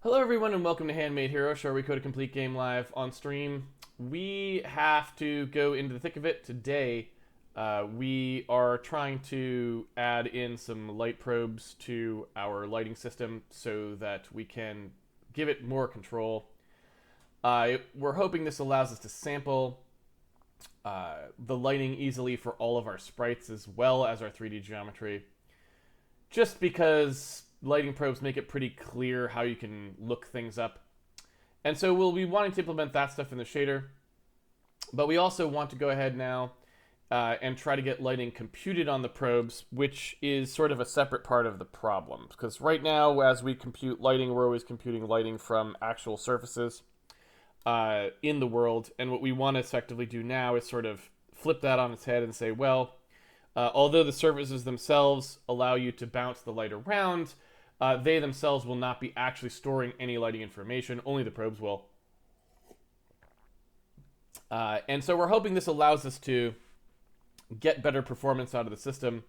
Hello everyone and welcome to Handmade Hero, where we code a complete game live on stream. We have to go into the thick of it today. We are trying to add in some light probes to our lighting system so that we can give it more control. We're hoping this allows us to sample the lighting easily for all of our sprites as well as our 3D geometry. Just because lighting probes make it pretty clear how you can look things up. And so we'll be wanting to implement that stuff in the shader. But we also want to go ahead now and try to get lighting computed on the probes, which is sort of a separate part of the problem. Because right now, as we compute lighting, we're always computing lighting from actual surfaces in the world. And what we want to effectively do now is sort of flip that on its head and say, well, although the surfaces themselves allow you to bounce the light around, they themselves will not be actually storing any lighting information. Only the probes will. And so we're hoping this allows us to get better performance out of the system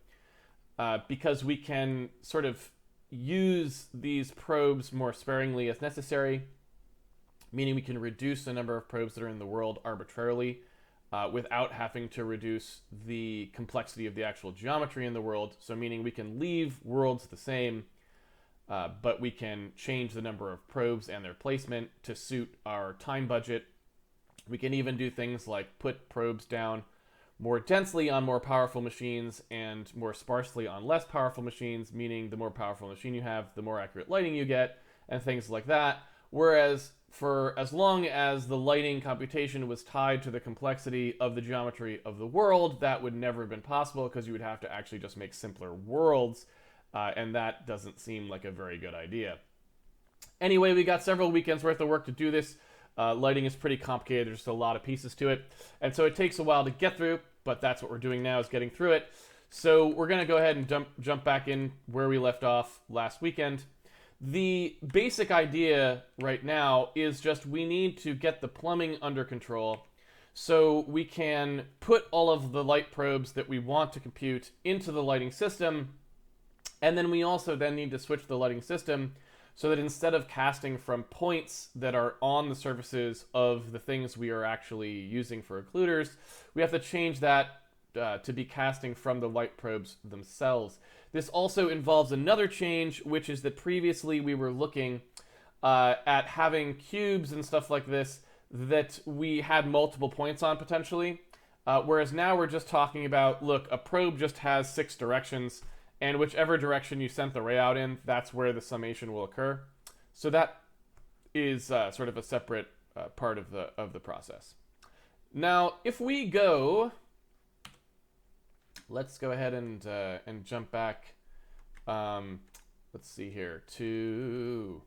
because we can sort of use these probes more sparingly as necessary, meaning we can reduce the number of probes that are in the world arbitrarily without having to reduce the complexity of the actual geometry in the world. So meaning we can leave worlds the same, but we can change the number of probes and their placement to suit our time budget. We can even do things like put probes down more densely on more powerful machines and more sparsely on less powerful machines, meaning the more powerful machine you have, the more accurate lighting you get, and things like that. Whereas for as long as the lighting computation was tied to the complexity of the geometry of the world, that would never have been possible because you would have to actually just make simpler worlds, and that doesn't seem like a very good idea. Anyway, we got several weekends worth of work to do this. Lighting is pretty complicated. There's a lot of pieces to it, and so it takes a while to get through, but that's what we're doing now, is getting through it. So we're going to go ahead and jump back in where we left off last weekend. The basic idea right now is just we need to get the plumbing under control so we can put all of the light probes that we want to compute into the lighting system, and then we also then need to switch the lighting system so that instead of casting from points that are on the surfaces of the things we are actually using for occluders, we have to change that to be casting from the light probes themselves. This also involves another change, which is that previously we were looking at having cubes and stuff like this that we had multiple points on potentially, whereas now we're just talking about, look, a probe just has 6 directions, and whichever direction you sent the ray out in, that's where the summation will occur. So that is sort of a separate part of the process. Now, if we go, let's go ahead and jump back. Let's see here to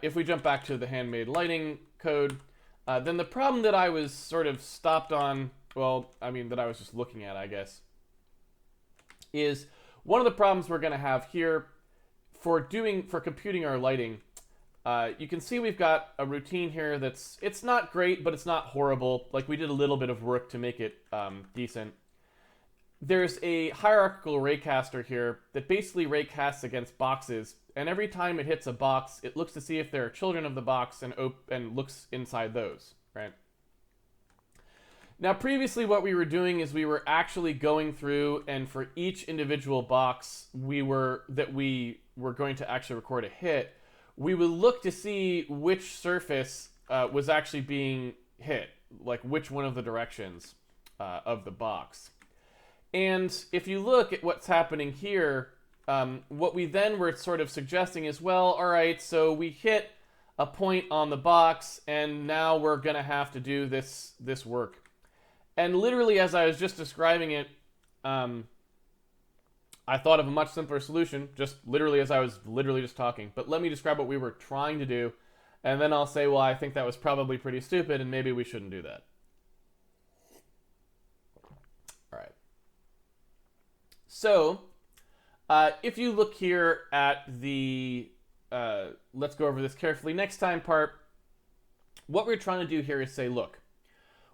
if we jump back to the handmade lighting code, then the problem that I was sort of stopped on, well, I mean that I was just looking at, I guess, is one of the problems we're going to have here for computing our lighting. You can see we've got a routine here it's not great, but it's not horrible. Like, we did a little bit of work to make it decent. There's a hierarchical raycaster here that basically raycasts against boxes, and every time it hits a box, it looks to see if there are children of the box and looks inside those, right? Now, previously what we were doing is we were actually going through, and for each individual box we were going to actually record a hit, we would look to see which surface was actually being hit, like which one of the directions of the box. And if you look at what's happening here, what we then were sort of suggesting is, well, all right, so we hit a point on the box, and now we're going to have to do this work. And literally, as I was just describing it, I thought of a much simpler solution, just literally as I was literally just talking. But let me describe what we were trying to do, and then I'll say, well, I think that was probably pretty stupid, and maybe we shouldn't do that. All right. So, if you look here at the, let's go over this carefully next time part, what we're trying to do here is say, look,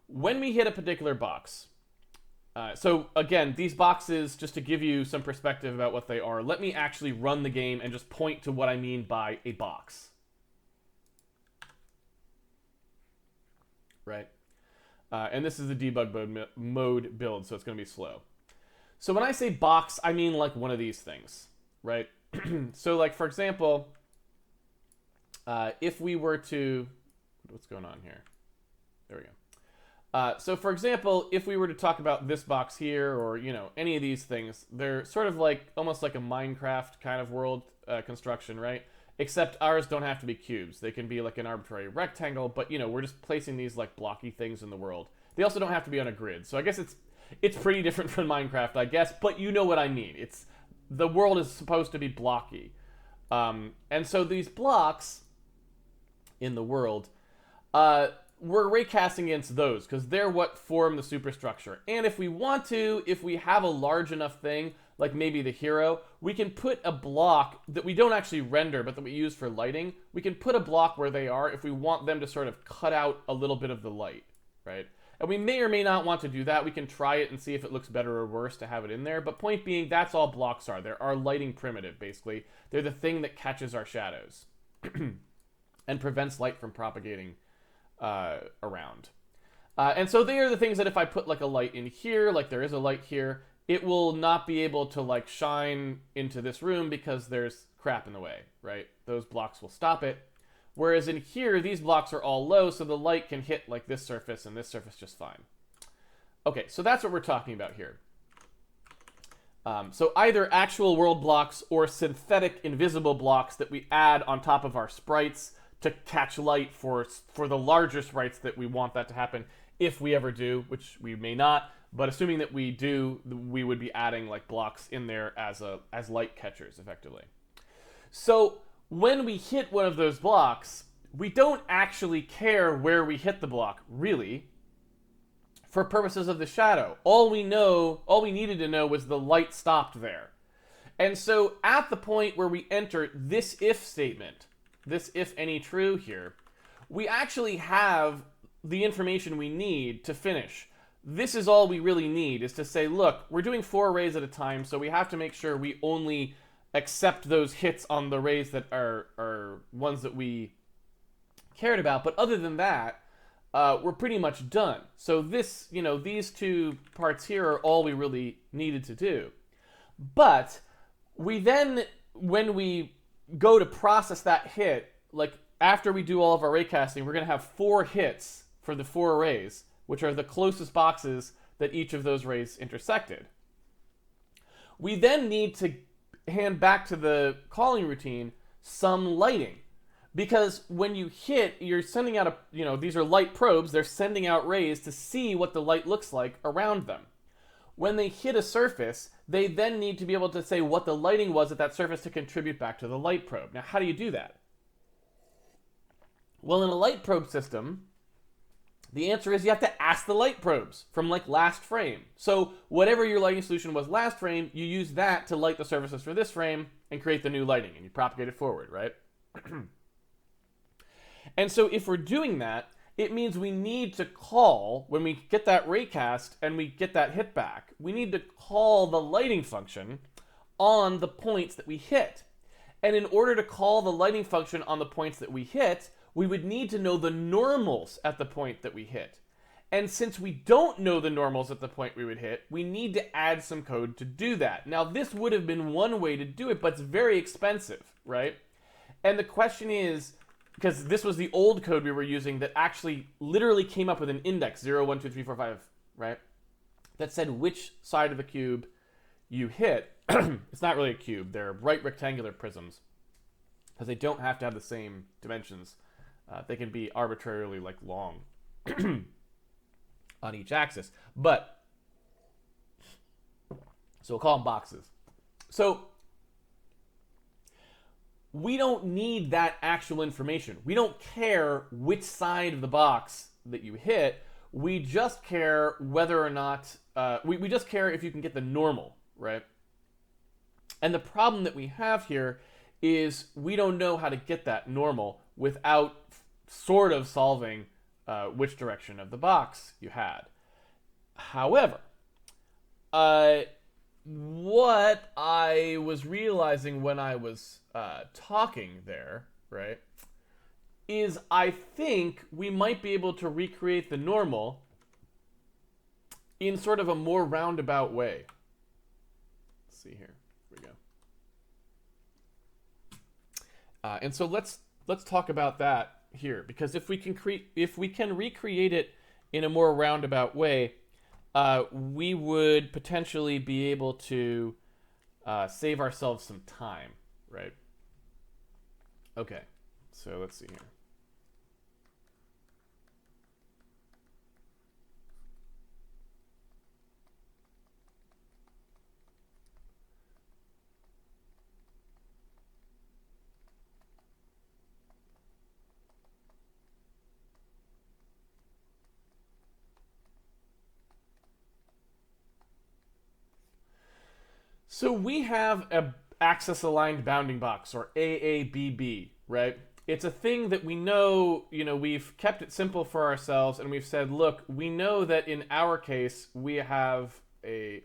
when we hit a particular box, So again, these boxes, just to give you some perspective about what they are, let me actually run the game and just point to what I mean by a box. Right? And this is the debug mode build, so it's going to be slow. So when I say box, I mean like one of these things, right? So like, for example, if we were to... What's going on here? There we go. So for example, if we were to talk about this box here, or, you know, any of these things, they're sort of like, almost like a Minecraft kind of world construction, right? Except ours don't have to be cubes. They can be like an arbitrary rectangle, but, you know, we're just placing these like blocky things in the world. They also don't have to be on a grid. So I guess it's pretty different from Minecraft, I guess, but you know what I mean. The world is supposed to be blocky. And so these blocks in the world, we're raycasting against those because they're what form the superstructure. And if we want to, if we have a large enough thing, like maybe the hero, we can put a block that we don't actually render, but that we use for lighting. We can put a block where they are if we want them to sort of cut out a little bit of the light, right? And we may or may not want to do that. We can try it and see if it looks better or worse to have it in there. But point being, that's all blocks are. They're our lighting primitive, basically. They're the thing that catches our shadows and prevents light from propagating around. And so they are the things that if I put like a light in here, like there is a light here, it will not be able to like shine into this room because there's crap in the way, right? Those blocks will stop it. Whereas in here, these blocks are all low, so the light can hit like this surface and this surface just fine. Okay, so that's what we're talking about here. So either actual world blocks or synthetic invisible blocks that we add on top of our sprites to catch light for the larger sprites that we want that to happen, if we ever do, which we may not. But assuming that we do, we would be adding like blocks in there as light catchers, effectively. So when we hit one of those blocks, we don't actually care where we hit the block, really, for purposes of the shadow. All we needed to know was the light stopped there. And so at the point where we enter this if statement, this if any true here, we actually have the information we need to finish. This is all we really need, is to say, look, we're doing 4 arrays at a time, so we have to make sure we only accept those hits on the arrays that are ones that we cared about. But other than that, we're pretty much done. So this, you know, these 2 parts here are all we really needed to do. But we then, when we go to process that hit, like after we do all of our raycasting, we're going to have 4 hits for the 4 arrays, which are the closest boxes that each of those rays intersected. We then need to hand back to the calling routine some lighting. Because when you hit, you're sending out these are light probes, they're sending out rays to see what the light looks like around them. When they hit a surface, they then need to be able to say what the lighting was at that surface to contribute back to the light probe. Now, how do you do that? Well, in a light probe system, the answer is you have to ask the light probes from like last frame. So whatever your lighting solution was last frame, you use that to light the surfaces for this frame and create the new lighting, and you propagate it forward, right? And so if we're doing that, it means we need to call, when we get that raycast and we get that hit back, we need to call the lighting function on the points that we hit. And in order to call the lighting function on the points that we hit, we would need to know the normals at the point that we hit. And since we don't know the normals at the point we would hit, we need to add some code to do that. Now, this would have been one way to do it, but it's very expensive, right? And the question is, because this was the old code we were using that actually literally came up with an index, 0, 1, 2, 3, 4, 5, right? That said which side of the cube you hit. It's not really a cube. They're right rectangular prisms, because they don't have to have the same dimensions. They can be arbitrarily like long on each axis. But, so we'll call them boxes. So we don't need that actual information. We don't care which side of the box that you hit. We just care whether or not, we just care if you can get the normal, right? And the problem that we have here is we don't know how to get that normal without sort of solving which direction of the box you had. However, what I was realizing when I was talking there, right, is I think we might be able to recreate the normal in sort of a more roundabout way. Let's see here. Here we go. And so let's talk about that here, because if we can recreate it in a more roundabout way, we would potentially be able to save ourselves some time, right? Okay, so let's see here. So we have a axis-aligned bounding box, or AABB, right? It's a thing that we know, we've kept it simple for ourselves, and we've said, look, we know that in our case, we have a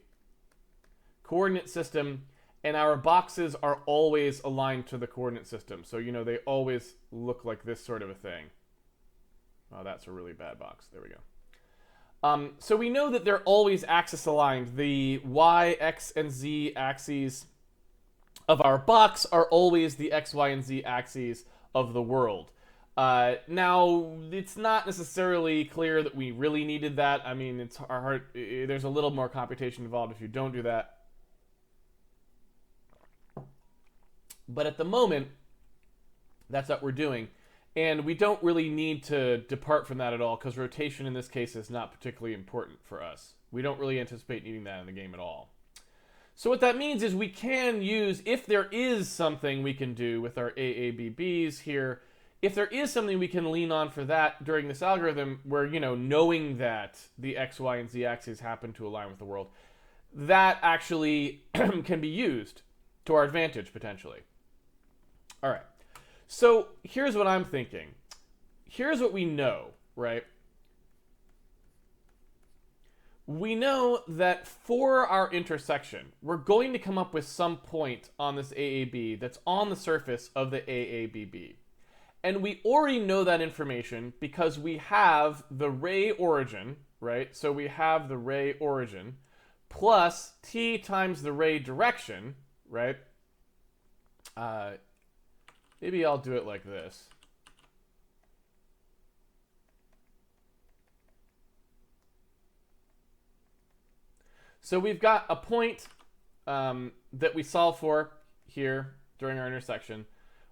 coordinate system, and our boxes are always aligned to the coordinate system. So, they always look like this sort of a thing. Oh, that's a really bad box. There we go. So we know that they're always axis aligned. The y, x, and z axes of our box are always the x, y, and z axes of the world. Now, it's not necessarily clear that we really needed that. I mean, it's hard. There's a little more computation involved if you don't do that. But at the moment, that's what we're doing. And we don't really need to depart from that at all, because rotation in this case is not particularly important for us. We don't really anticipate needing that in the game at all. So what that means is we can use, if there is something we can do with our AABBs here, if there is something we can lean on for that during this algorithm where, knowing that the x, y, and z axes happen to align with the world, that actually can be used to our advantage, potentially. All right. So here's what I'm thinking. Here's what we know, right? We know that for our intersection, we're going to come up with some point on this AAB that's on the surface of the AABB. And we already know that information because we have the ray origin, right? So we have the ray origin plus t times the ray direction, right? Maybe I'll do it like this. So we've got a point that we solve for here during our intersection.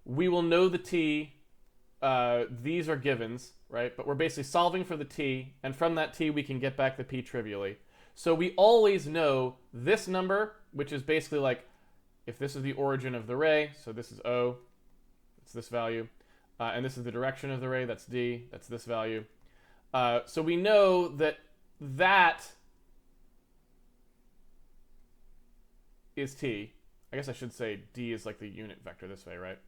We will know the t. These are givens, right? But we're basically solving for the t, and from that t we can get back the p trivially. So we always know this number, which is basically like, if this is the origin of the ray, so this is O, it's this value, and this is the direction of the ray, that's D, that's this value. So we know that that is T. I guess I should say D is like the unit vector this way, right?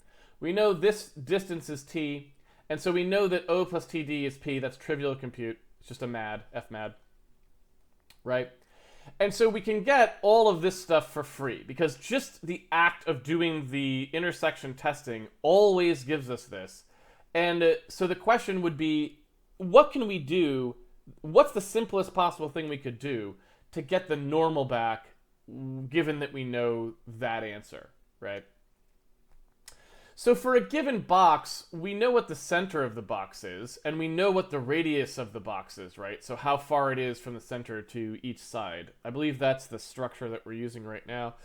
We know this distance is T, and so we know that O plus TD is P. That's trivial to compute. It's just a mad, fmad, right? And so we can get all of this stuff for free, because just the act of doing the intersection testing always gives us this. And so the question would be, what can we do? What's the simplest possible thing we could do to get the normal back, given that we know that answer, right? So for a given box, we know what the center of the box is, and we know what the radius of the box is, right? So how far it is from the center to each side. I believe that's the structure that we're using right now,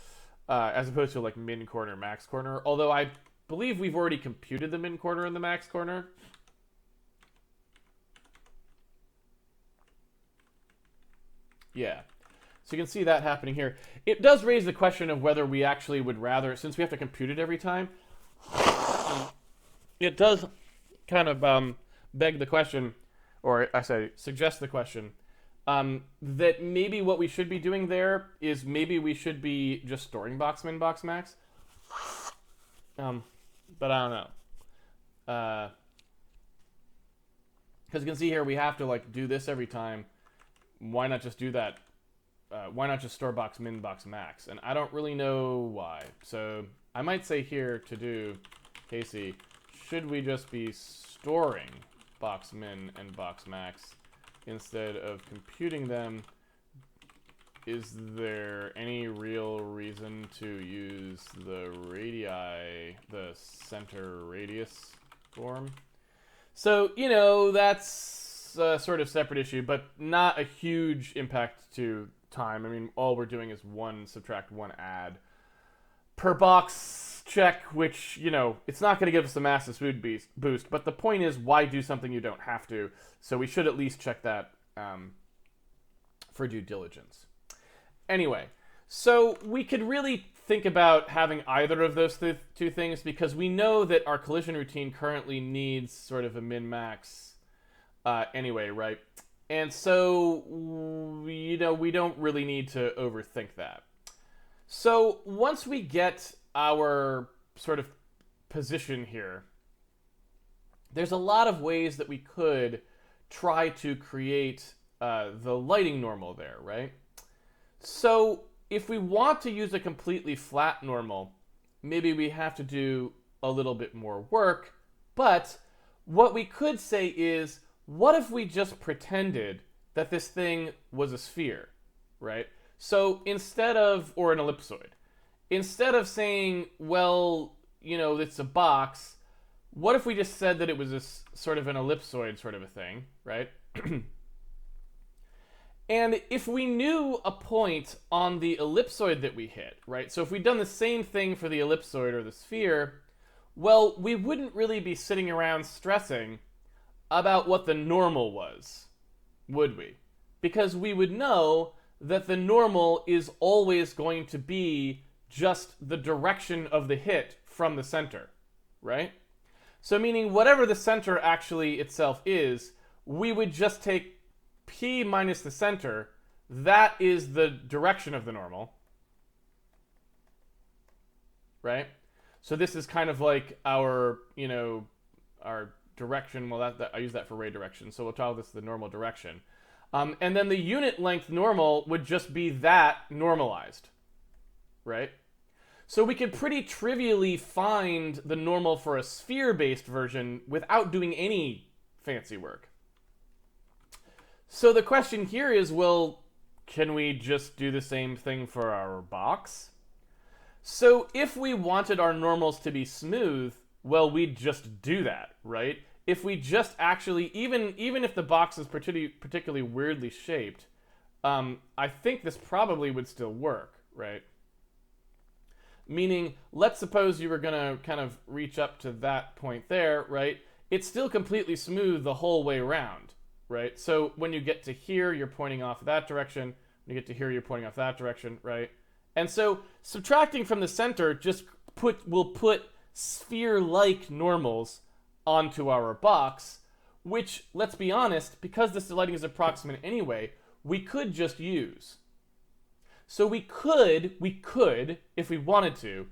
as opposed to like min corner, max corner. Although I believe we've already computed the min corner and the max corner. Yeah. So you can see that happening here. It does raise the question of whether we actually would rather, since we have to compute it every time, it does kind of beg the question, or I say suggest the question, that maybe what we should be doing there is maybe we should be just storing box min, box max. But I don't know. Because you can see here we have to like do this every time. Why not just do that why not just store box min, box max? And I don't really know why. So I might say here to do, Casey, should we just be storing box min and box max instead of computing them? Is there any real reason to use the radii, the center radius form? So, you know, that's a sort of separate issue, but not a huge impact to time. I mean, all we're doing is one subtract, one add per box check, which, you know, it's not going to give us a massive speed boost, but the point is, why do something you don't have to? So we should at least check that for due diligence. Anyway, so we could really think about having either of those two things, because we know that our collision routine currently needs sort of a min-max anyway, right? And so, you know, we don't really need to overthink that. So once we get our sort of position here, there's a lot of ways that we could try to create the lighting normal there, right? So if we want to use a completely flat normal, maybe we have to do a little bit more work, but what we could say is, what if we just pretended that this thing was a sphere, right? So instead of, or an ellipsoid, instead of saying, well, you know, it's a box, what if we just said that it was a sort of an ellipsoid sort of a thing, right? And if we knew a point on the ellipsoid that we hit, right? So if we'd done the same thing for the ellipsoid or the sphere, well, we wouldn't really be sitting around stressing about what the normal was, would we? Because we would know that the normal is always going to be just the direction of the hit from the center, right? So meaning whatever the center actually itself is, we would just take P minus the center, that is the direction of the normal, right? So this is kind of like our, you know, our direction. Well, that I use that for ray direction, so we'll call this the normal direction. And then the unit length normal would just be that normalized, right? So we could pretty trivially find the normal for a sphere-based version without doing any fancy work. So the question here is, well, can we just do the same thing for our box? So if we wanted our normals to be smooth, well, we'd just do that, right? If we just actually, even if the box is particularly weirdly shaped, I think this probably would still work, right? Meaning, let's suppose you were going to kind of reach up to that point there, right? It's still completely smooth the whole way around, right? So when you get to here, you're pointing off that direction. When you get to here, you're pointing off that direction, right? And so subtracting from the center just will put sphere-like normals onto our box, which, let's be honest, because this lighting is approximate anyway, we could just use. So we could, if we wanted to,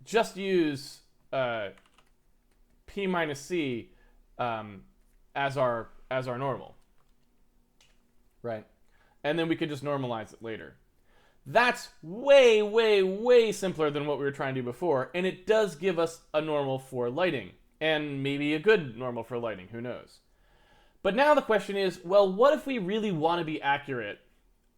just use P minus C as our normal, right? And then we could just normalize it later. That's way, way, way simpler than what we were trying to do before, and it does give us a normal for lighting, and maybe a good normal for lighting, who knows? But now the question is, well, what if we really want to be accurate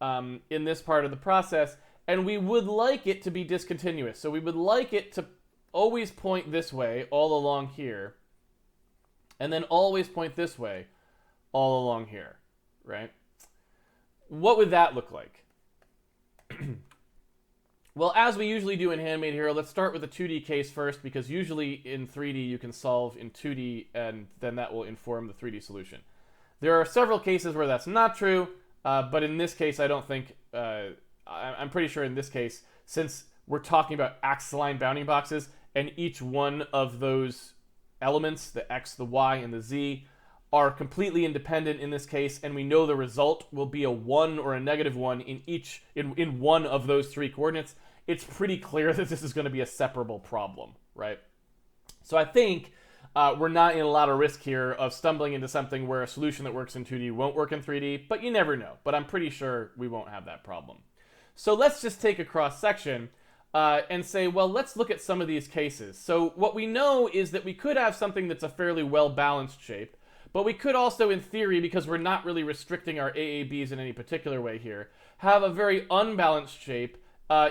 in this part of the process, and we would like it to be discontinuous? So we would like it to always point this way all along here, and then always point this way all along here, right? What would that look like? Well, as we usually do in Handmade here, let's start with the 2D case first, because usually in 3D you can solve in 2D, and then that will inform the 3D solution. There are several cases where that's not true, but in this case I don't think, I'm pretty sure in this case, since we're talking about axis-aligned bounding boxes, and each one of those elements, the x, the y, and the z, are completely independent in this case, and we know the result will be a 1 or a -1 in one of those three coordinates, it's pretty clear that this is going to be a separable problem, right? So I think we're not in a lot of risk here of stumbling into something where a solution that works in 2D won't work in 3D, but you never know. But I'm pretty sure we won't have that problem. So let's just take a cross-section and say, well, let's look at some of these cases. So what we know is that we could have something that's a fairly well-balanced shape, but we could also, in theory, because we're not really restricting our AABs in any particular way here, have a very unbalanced shape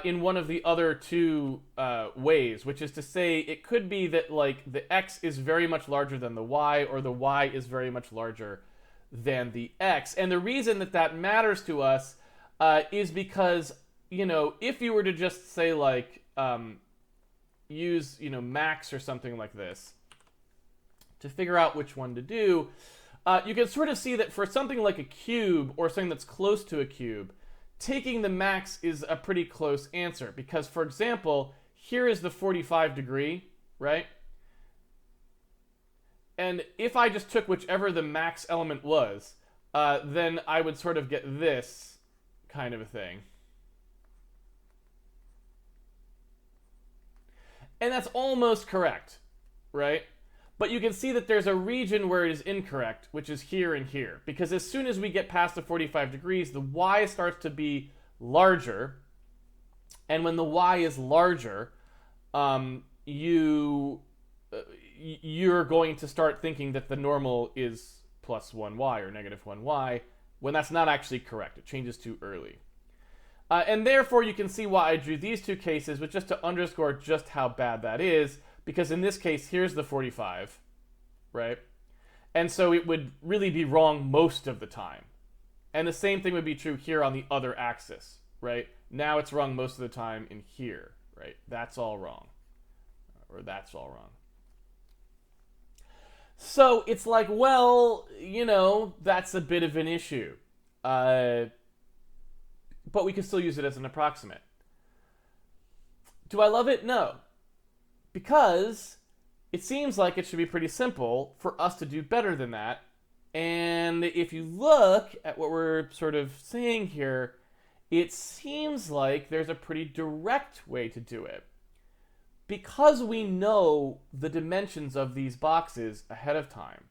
in one of the other two ways, which is to say it could be that like the x is very much larger than the y, or the y is very much larger than the x. And the reason that that matters to us is because, you know, if you were to just say like use, you know, max or something like this to figure out which one to do, you can sort of see that for something like a cube or something that's close to a cube, taking the max is a pretty close answer, because, for example, here is the 45 degree, right? And if I just took whichever the max element was, then I would sort of get this kind of a thing. And that's almost correct, right? But you can see that there's a region where it is incorrect, which is here and here. Because as soon as we get past the 45 degrees, the y starts to be larger. And when the y is larger, you're going to start thinking that the normal is plus 1y or negative 1y, when that's not actually correct. It changes too early. And therefore, you can see why I drew these two cases, but just to underscore just how bad that is, because in this case, here's the 45, right? And so it would really be wrong most of the time. And the same thing would be true here on the other axis, right? Now it's wrong most of the time in here, right? That's all wrong. Or that's all wrong. So it's like, well, you know, that's a bit of an issue. But we can still use it as an approximate. Do I love it? No. Because it seems like it should be pretty simple for us to do better than that. And if you look at what we're sort of saying here, it seems like there's a pretty direct way to do it. Because we know the dimensions of these boxes ahead of time,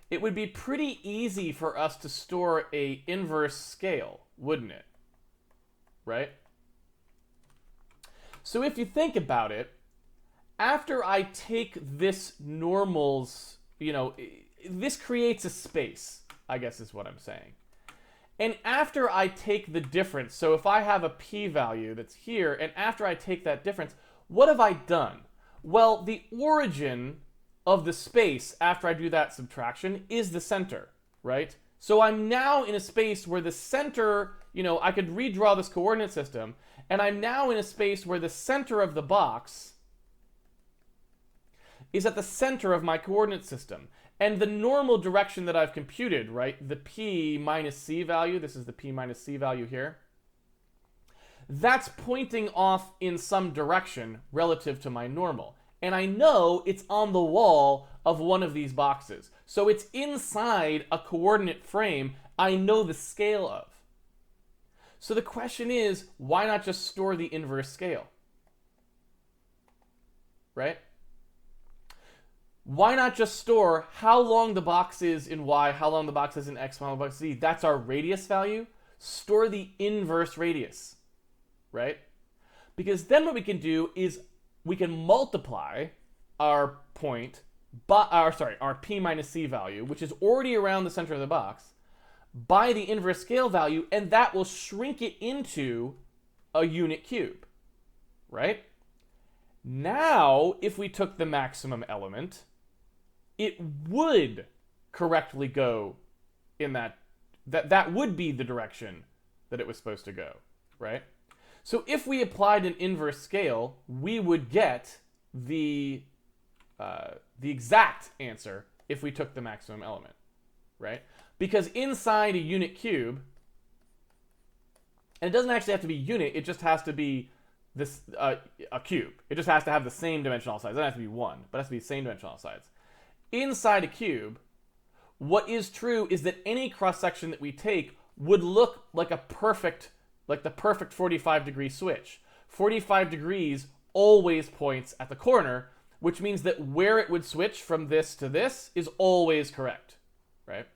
it would be pretty easy for us to store an inverse scale, wouldn't it? Right? So if you think about it, after I take this normals, you know, this creates a space, I guess is what I'm saying. And after I take the difference, so if I have a p-value that's here, and after I take that difference, what have I done? Well, the origin of the space after I do that subtraction is the center, right? So I'm now in a space where the center, you know, I could redraw this coordinate system, and I'm now in a space where the center of the box is at the center of my coordinate system. And the normal direction that I've computed, right, the p minus c value, this is the p minus c value here, that's pointing off in some direction relative to my normal. And I know it's on the wall of one of these boxes. So it's inside a coordinate frame I know the scale of. So the question is, why not just store the inverse scale? Right? Why not just store how long the box is in y, how long the box is in x, how long the box is in z? That's our radius value. Store the inverse radius, right? Because then what we can do is we can multiply our point, our p minus c value, which is already around the center of the box, by the inverse scale value, and that will shrink it into a unit cube, right? Now, if we took the maximum element, it would correctly go in that would be the direction that it was supposed to go, right? So if we applied an inverse scale, we would get the exact answer if we took the maximum element, right? Because inside a unit cube, and it doesn't actually have to be unit, it just has to be this a cube. It just has to have the same dimensional size. It doesn't have to be one, but it has to be the same dimensional size. Inside a cube, what is true is that any cross-section that we take would look like the perfect 45-degree switch. 45 degrees always points at the corner, which means that where it would switch from this to this is always correct, right?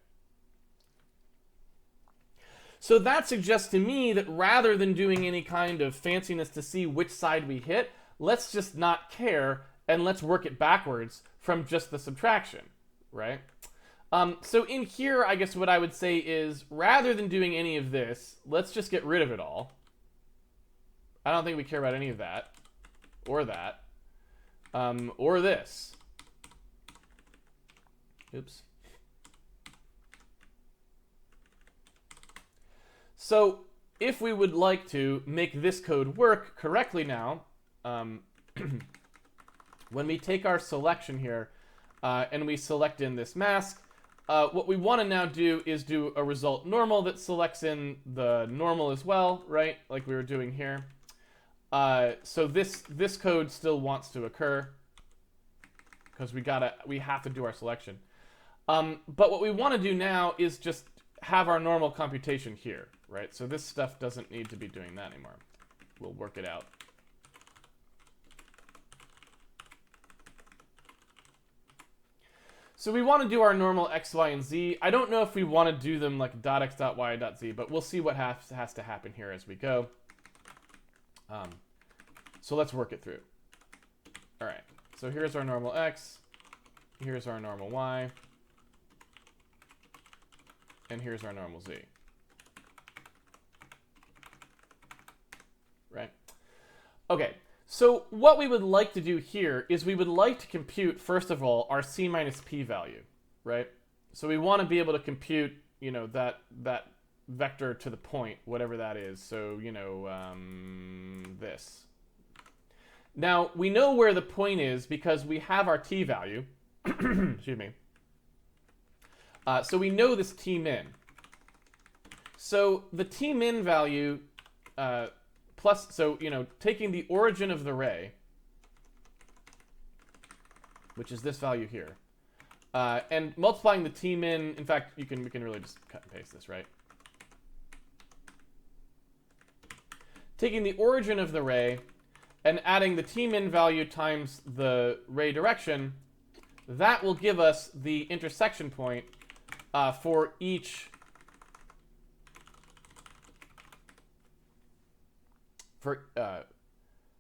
So that suggests to me that rather than doing any kind of fanciness to see which side we hit, let's just not care and let's work it backwards from just the subtraction, right? So in here, I guess what I would say is, rather than doing any of this, let's just get rid of it all. I don't think we care about any of that, or that, or this. Oops. So if we would like to make this code work correctly now, when we take our selection here and we select in this mask, what we want to now do is do a result normal that selects in the normal as well, right? Like we were doing here. So this code still wants to occur because we have to do our selection. But what we want to do now is just have our normal computation here, right? So this stuff doesn't need to be doing that anymore. We'll work it out. So we want to do our normal x, y, and z. I don't know if we want to do them like .x, .y, .z, but we'll see what has to happen here as we go. So let's work it through. All right, so here's our normal x, here's our normal y, and here's our normal z. Right? Okay. So what we would like to do here is we would like to compute, first of all, our c minus p value, right? So we want to be able to compute, you know, that vector to the point, whatever that is. So, you know, this. Now, we know where the point is because we have our t value. Excuse me. So we know this t min. So the t min value... plus, so, you know, taking the origin of the ray, which is this value here, and multiplying the t min, in fact, we can really just cut and paste this, right? Taking the origin of the ray and adding the t min value times the ray direction, that will give us the intersection point for each...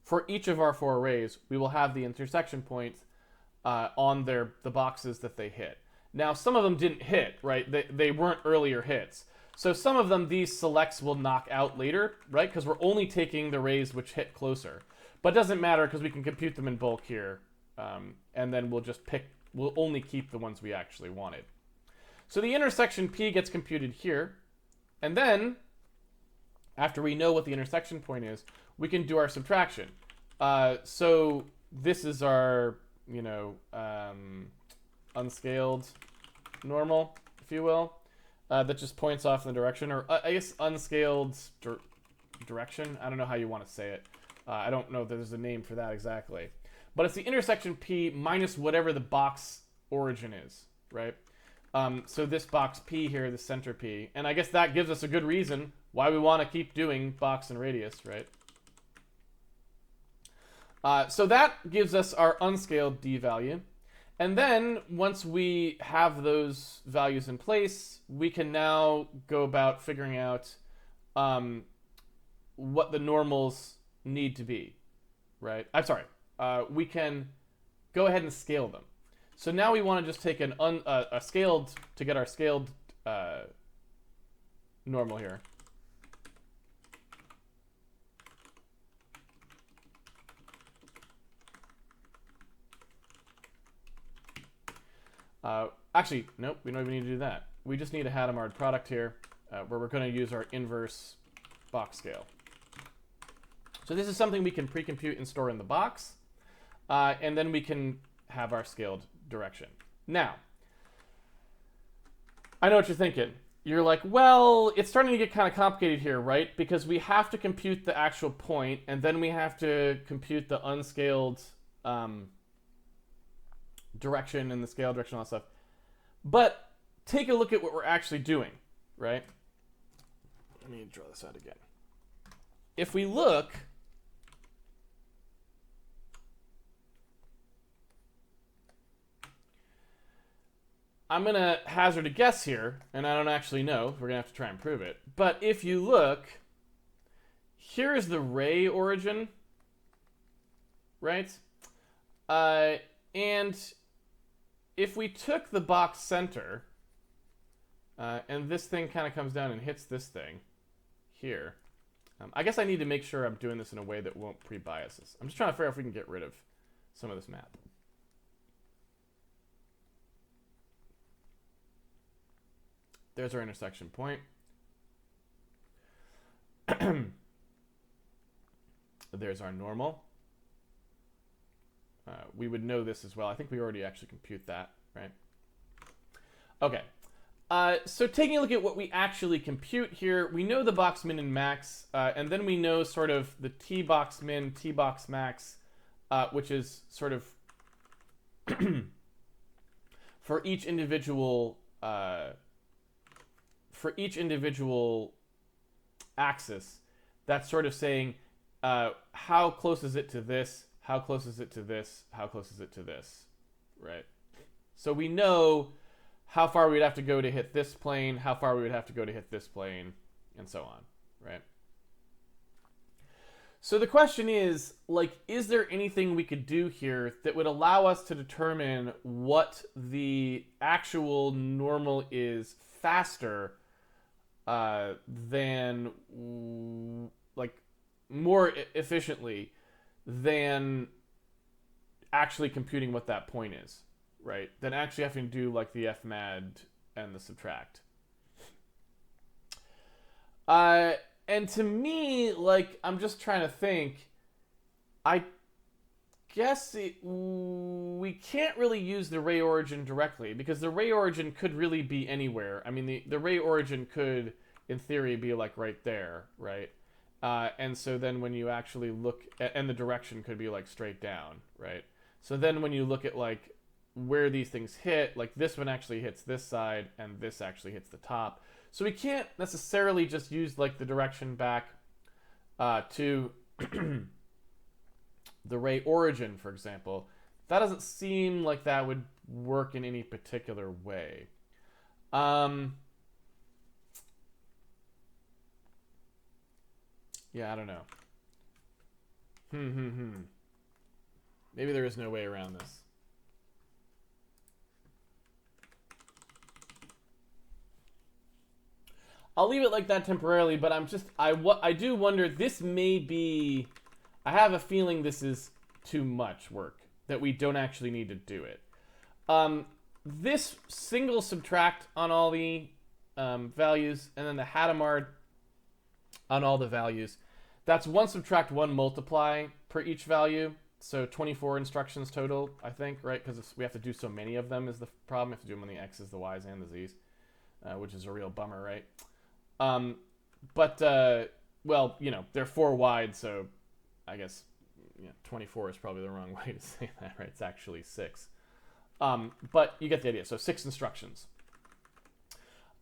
For each of our 4 arrays, we will have the intersection points on the boxes that they hit. Now, some of them didn't hit, right? They weren't earlier hits. So some of them, these selects will knock out later, right? Because we're only taking the arrays which hit closer. But it doesn't matter because we can compute them in bulk here. And then we'll only keep the ones we actually wanted. So the intersection P gets computed here. And then... after we know what the intersection point is, we can do our subtraction. So this is our, you know, unscaled normal, if you will, that just points off in the direction, or I guess unscaled direction. I don't know how you want to say it. I don't know if there's a name for that exactly. But it's the intersection P minus whatever the box origin is, right? So this box P here, the center P, and I guess that gives us a good reason why we want to keep doing box and radius, right? So that gives us our unscaled D value. And then once we have those values in place, we can now go about figuring out what the normals need to be, right? I'm sorry. We can go ahead and scale them. So now we want to just take a scaled to get our scaled normal here. Actually, nope, we don't even need to do that. We just need a Hadamard product here where we're going to use our inverse box scale. So this is something we can pre-compute and store in the box, and then we can have our scaled direction. Now, I know what you're thinking. You're like, well, it's starting to get kind of complicated here, right? Because we have to compute the actual point, and then we have to compute the unscaled direction and the scale direction, all that stuff. But take a look at what we're actually doing, right? Let me draw this out again. If we look, I'm going to hazard a guess here, and I don't actually know. We're going to have to try and prove it. But if you look, here is the ray origin, right? And if we took the box center, and this thing kind of comes down and hits this thing here, I guess I need to make sure I'm doing this in a way that won't pre-bias this. I'm just trying to figure out if we can get rid of some of this map. There's our intersection point. There's our normal. We would know this as well. I think we already actually compute that, right? Okay. So taking a look at what we actually compute here, we know the box min and max, and then we know sort of the T box min, T box max, which is sort of for each individual axis. That's sort of saying how close is it to this, how close is it to this, how close is it to this, right? So we know how far we'd have to go to hit this plane, how far we would have to go to hit this plane, and so on, right? So the question is, like, is there anything we could do here that would allow us to determine what the actual normal is faster than, like, more efficiently than actually computing what that point is, right? Than actually having to do, like, the fmad and the subtract. And to me, like, I'm just trying to think, I guess we can't really use the ray origin directly, because the ray origin could really be anywhere. I mean, the ray origin could, in theory, be, like, right there, right? And so then when you actually look at, and the direction could be, like, straight down, right? So then when you look at, like, where these things hit, like, this one actually hits this side, and this actually hits the top. So we can't necessarily just use, like, the direction back to the ray origin, for example. That doesn't seem like that would work in any particular way. Yeah, I don't know. Maybe there is no way around this. I'll leave it like that temporarily, but I do wonder, this may be, I have a feeling this is too much work, that we don't actually need to do it. This single subtract on all the values, and then the Hadamard on all the values, that's 1 subtract 1 multiply per each value, so 24 instructions total, I think, right? Because we have to do so many of them is the problem. We have to do them on the X's, the Y's, and the Z's, which is a real bummer, right? Well, you know, they're 4 wide, so I guess 24 is probably the wrong way to say that, right? It's actually 6. But you get the idea. So 6 instructions.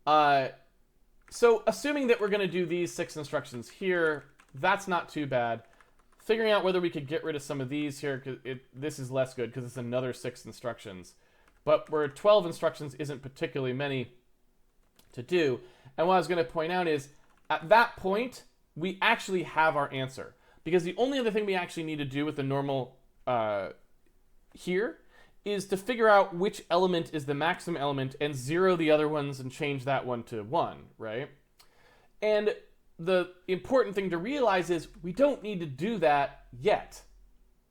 So assuming that we're going to do these 6 instructions here, that's not too bad. Figuring out whether we could get rid of some of these here, because this is less good because it's another 6 instructions. But where 12 instructions isn't particularly many to do. And what I was going to point out is, at that point, we actually have our answer. Because the only other thing we actually need to do with the normal here is to figure out which element is the maximum element and 0 the other ones and change that one to 1, right? And the important thing to realize is we don't need to do that yet,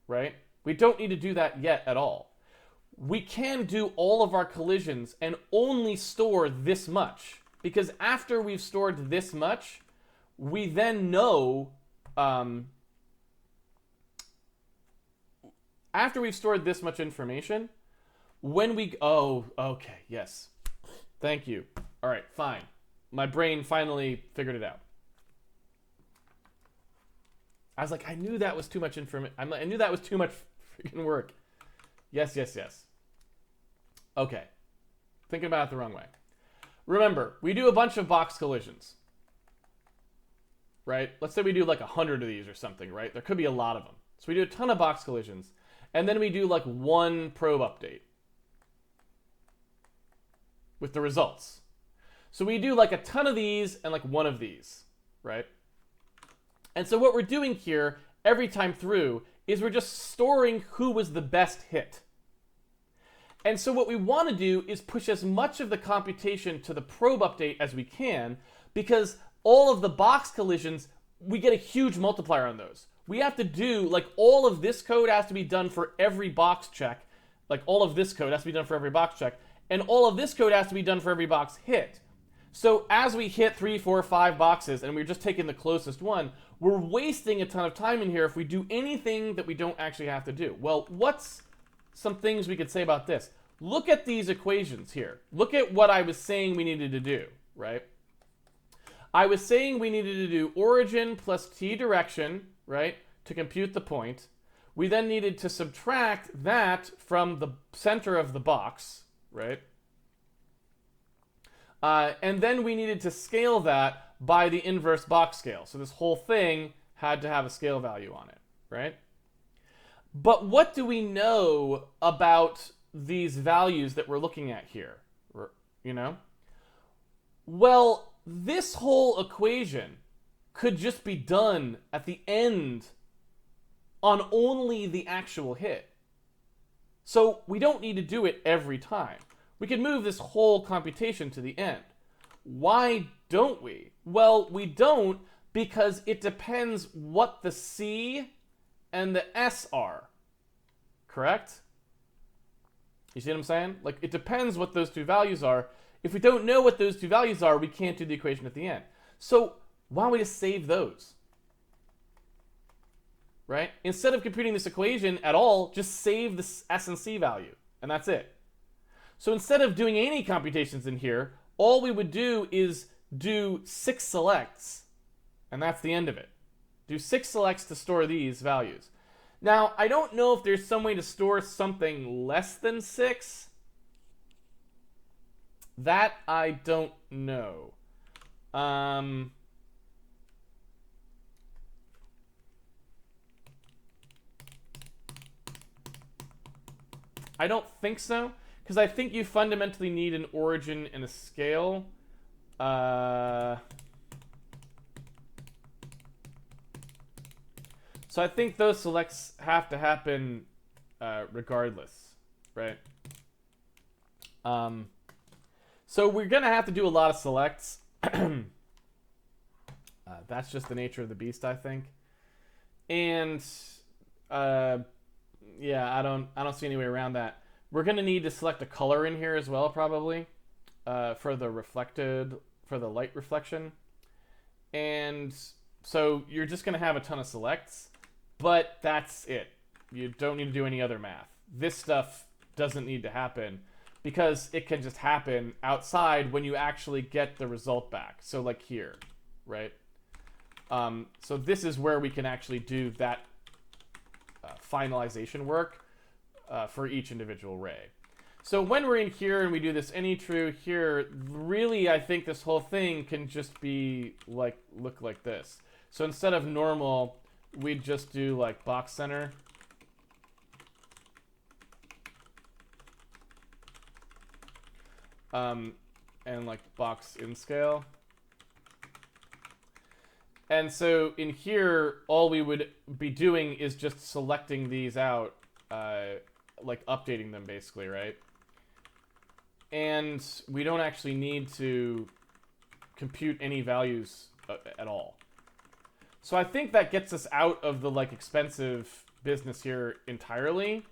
right? We don't need to do that yet at all. We can do all of our collisions and only store this much. Because after we've stored this much, we then know... after we've stored this much information, when we... Oh, okay, yes. Thank you. All right, fine. My brain finally figured it out. I was like, I knew that was too much information. I knew that was too much freaking work. Yes, yes, yes. Okay. Thinking about it the wrong way. Remember, we do a bunch of box collisions. Right? Let's say we do like 100 of these or something, right? There could be a lot of them. So we do a ton of box collisions. And then we do like 1 probe update. with the results. So we do like a ton of these and like one of these, right? And so what we're doing here every time through is we're just storing who was the best hit. And so what we want to do is push as much of the computation to the probe update as we can, because all of the box collisions, we get a huge multiplier on those. We have to do, like, all of this code has to be done for every box check. Like, all of this code has to be done for every box check. And all of this code has to be done for every box hit. So as we hit 3, 4, 5 boxes, and we're just taking the closest one, we're wasting a ton of time in here if we do anything that we don't actually have to do. Well, what's some things we could say about this? Look at these equations here. Look at what I was saying we needed to do, right? I was saying we needed to do origin plus t direction, right, to compute the point. We then needed to subtract that from the center of the box, right? And then we needed to scale that by the inverse box scale. So this whole thing had to have a scale value on it, right? But what do we know about these values that we're looking at here, you know? Well, this whole equation could just be done at the end on only the actual hit. So we don't need to do it every time. We can move this whole computation to the end. Why don't we? Well, we don't because it depends what the C and the S are. Correct? You see what I'm saying? Like, it depends what those two values are. If we don't know what those two values are, we can't do the equation at the end. So why don't we just save those? Right? Instead of computing this equation at all, just save the S and C value, and that's it. So instead of doing any computations in here, all we would do is do 6 selects, and that's the end of it. Do 6 selects to store these values. Now, I don't know if there's some way to store something less than 6. That I don't know. I don't think so, because I think you fundamentally need an origin and a scale. So I think those selects have to happen regardless, right? So we're going to have to do a lot of selects. That's just the nature of the beast, I think. And yeah, I don't see any way around that. We're going to need to select a color in here as well, probably, for the light reflection. And so you're just going to have a ton of selects, but that's it. You don't need to do any other math. This stuff doesn't need to happen because it can just happen outside when you actually get the result back. So like here, right? So this is where we can actually do that finalization work for each individual ray. So when we're in here and we do this any true here, really I think this whole thing can just be like, look like this. So instead of normal, we'd just do like box center. And like box in scale. And so in here, all we would be doing is just selecting these out, like updating them basically, right? And we don't actually need to compute any values at all. So I think that gets us out of the like expensive business here entirely,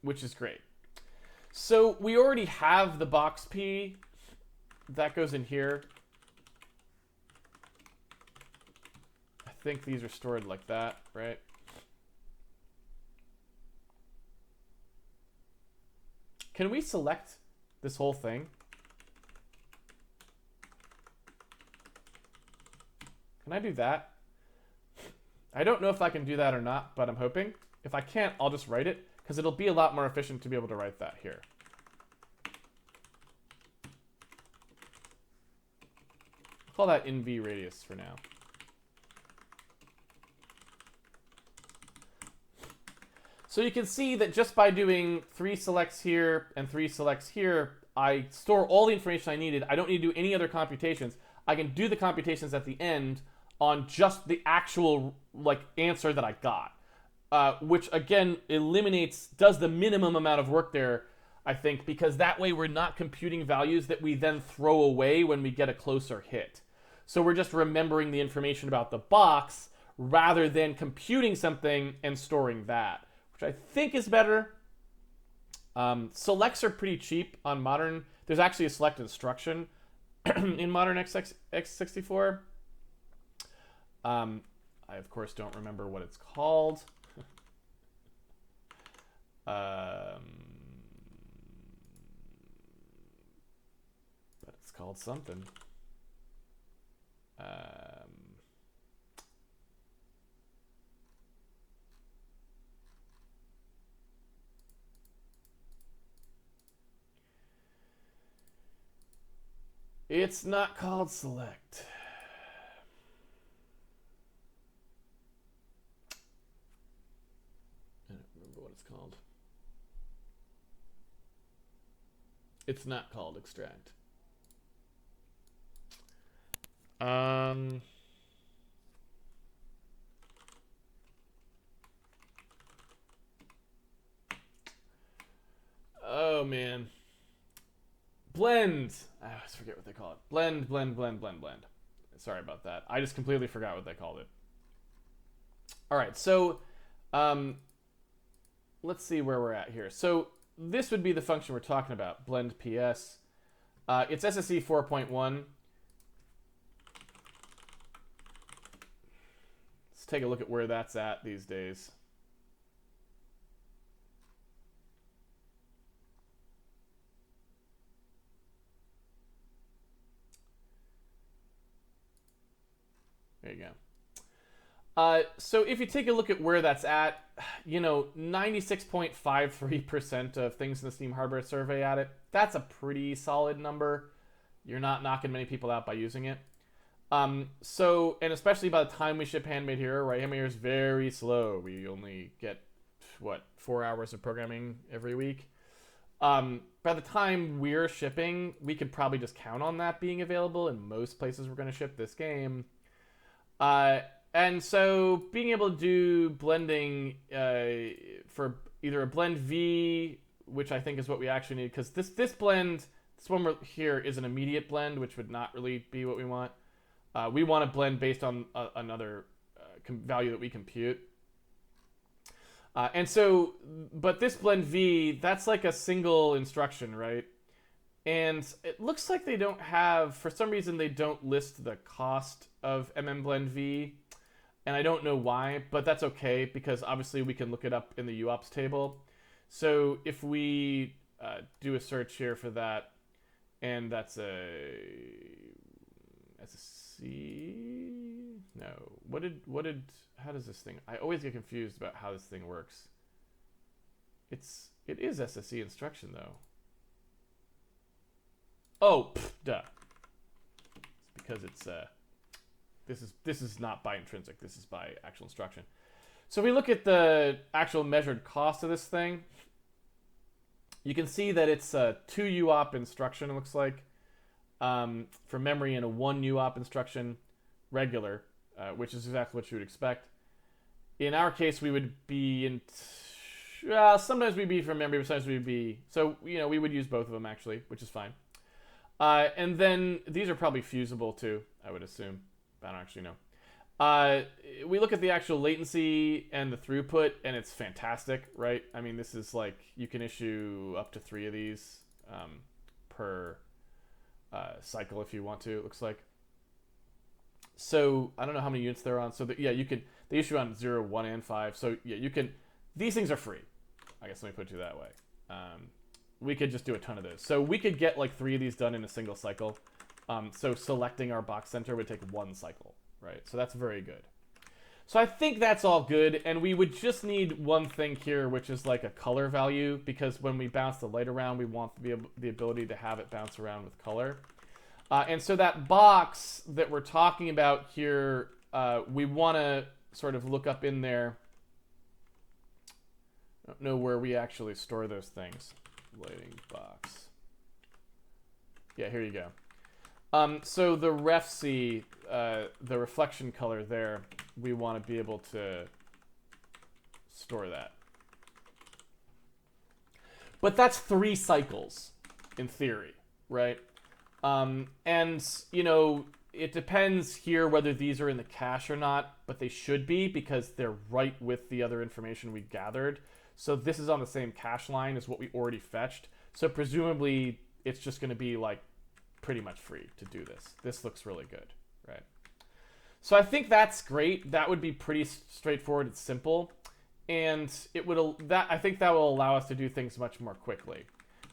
which is great. So we already have the box P that goes in here. I think these are stored like that, right? Can we select this whole thing? Can I do that? I don't know if I can do that or not, but I'm hoping. If I can't, I'll just write it, because it'll be a lot more efficient to be able to write that here. I'll call that NV radius for now. So you can see that just by doing 3 selects here and 3 selects here, I store all the information I needed. I don't need to do any other computations. I can do the computations at the end on just the actual answer that I got, which again does the minimum amount of work there, I think, because that way we're not computing values that we then throw away when we get a closer hit. So we're just remembering the information about the box rather than computing something and storing that, which I think is better. Selects are pretty cheap on modern. There's actually a select instruction in modern x64. I, of course, don't remember what it's called. But it's called something. It's not called select. I don't remember what it's called. It's not called extract. Oh man. Blend. I always forget what they call it. Blend. Sorry about that. I just completely forgot what they called it. All right, so let's see where we're at here. So this would be the function we're talking about, blend PS. It's SSE 4.1. Let's take a look at where that's at these days. There you go. So if you take a look at where that's at, 96.53% of things in the Steam hardware survey at it. That's a pretty solid number. You're not knocking many people out by using it. And especially by the time we ship Handmade here, right? Handmade here is very slow. We only get, 4 hours of programming every week. By the time we're shipping, we could probably just count on that being available in most places we're going to ship this game. And so being able to do blending for either a blend V, which I think is what we actually need, because this blend, this one here is an immediate blend, which would not really be what we want. We want to blend based on another value that we compute. But this blend V, that's like a single instruction, right? And it looks like they don't have, for some reason, they don't list the cost of blend V. And I don't know why, but that's okay, because obviously we can look it up in the UOPS table. So if we do a search here for that, and that's C. No. How does this thing? I always get confused about how this thing works. It is SSE instruction though. Oh, duh. It's because it's this is not by intrinsic. This is by actual instruction. So if we look at the actual measured cost of this thing, you can see that it's a 2 UOP instruction, it looks like, for memory, and a 1 UOP instruction regular, which is exactly what you would expect. In our case, we would be in... sometimes we'd be for memory, but sometimes we'd be... So, we would use both of them, actually, which is fine. And then these are probably fusible, too, I would assume. I don't actually know. We look at the actual latency and the throughput, and it's fantastic, right? I mean, this is like, you can issue up to 3 of these per cycle if you want to, it looks like. So I don't know how many units they're on. So that, yeah, they issue on 0, 1, and 5. So yeah, these things are free. I guess let me put it that way. We could just do a ton of those. So we could get like 3 of these done in a single cycle. So selecting our box center would take 1 cycle, right? So that's very good. So I think that's all good, and we would just need one thing here, which is like a color value, because when we bounce the light around, we want the ability to have it bounce around with color. And so that box that we're talking about here, we want to sort of look up in there. know where we actually store those things. Lighting box. Yeah, here you go. So the ref C, the reflection color there, we want to be able to store that. But that's 3 cycles in theory, right? And, you know, it depends here whether these are in the cache or not, but they should be because they're right with the other information we gathered. So this is on the same cache line as what we already fetched. So presumably it's just going to be like pretty much free to do this. This looks really good, right? So I think that's great. That would be pretty straightforward and simple. And it would I think that will allow us to do things much more quickly.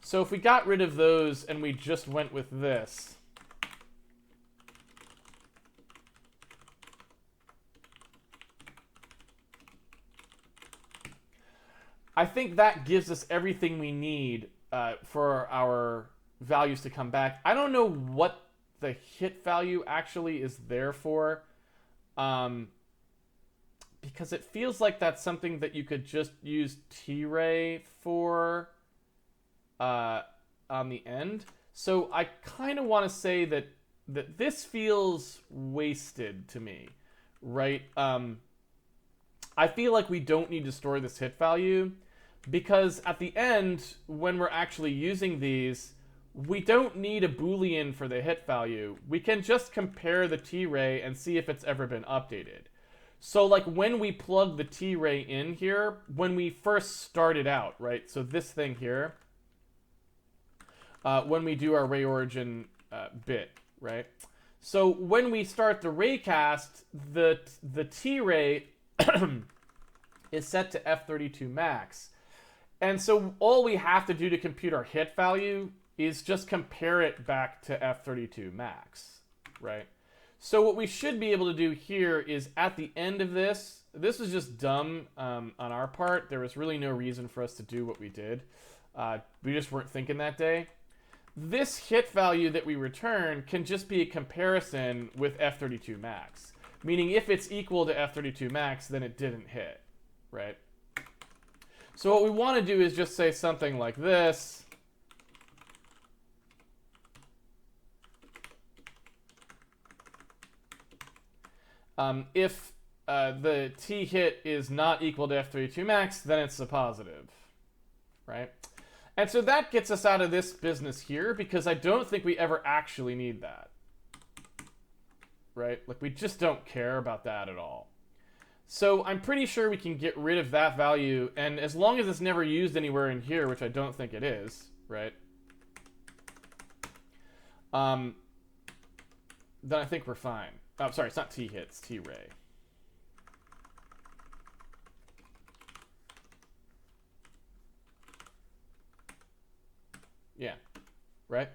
So if we got rid of those and we just went with this, I think that gives us everything we need for our values to come back. I don't know what the hit value actually is there for, because it feels like that's something that you could just use T-Ray for on the end. So I kind of want to say that this feels wasted to me, right? I feel like we don't need to store this hit value because at the end, when we're actually using these, we don't need a Boolean for the hit value. We can just compare the T-Ray and see if it's ever been updated. So like when we plug the T-Ray in here, when we first started out, right? So this thing here, when we do our ray origin bit, right? So when we start the Raycast, the T-Ray is set to F32 max. And so all we have to do to compute our hit value is just compare it back to F32 max, right? So what we should be able to do here is at the end of this was just dumb on our part. There was really no reason for us to do what we did. We just weren't thinking that day. This hit value that we return can just be a comparison with F32 max, meaning if it's equal to F32 max, then it didn't hit, right? So what we want to do is just say something like this. If the T hit is not equal to F32 max, then it's a positive, right? And so that gets us out of this business here because I don't think we ever actually need that, right? Like we just don't care about that at all. So I'm pretty sure we can get rid of that value, and as long as it's never used anywhere in here, which I don't think it is, right? Then I think we're fine. Oh, sorry, it's not T-hit, it's T-ray. Yeah, right?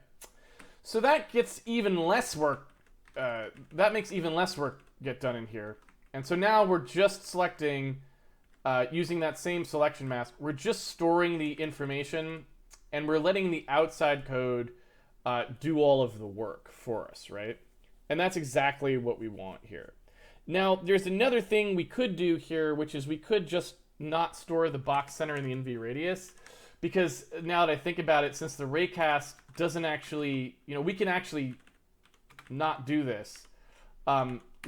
So that gets even less work, that makes even less work get done in here. And so now we're just selecting, using that same selection mask, we're just storing the information, and we're letting the outside code do all of the work for us, right? And that's exactly what we want here. Now, there's another thing we could do here, which is we could just not store the box center in the NV radius, because now that I think about it, since the Raycast doesn't actually, you know, we can actually not do this.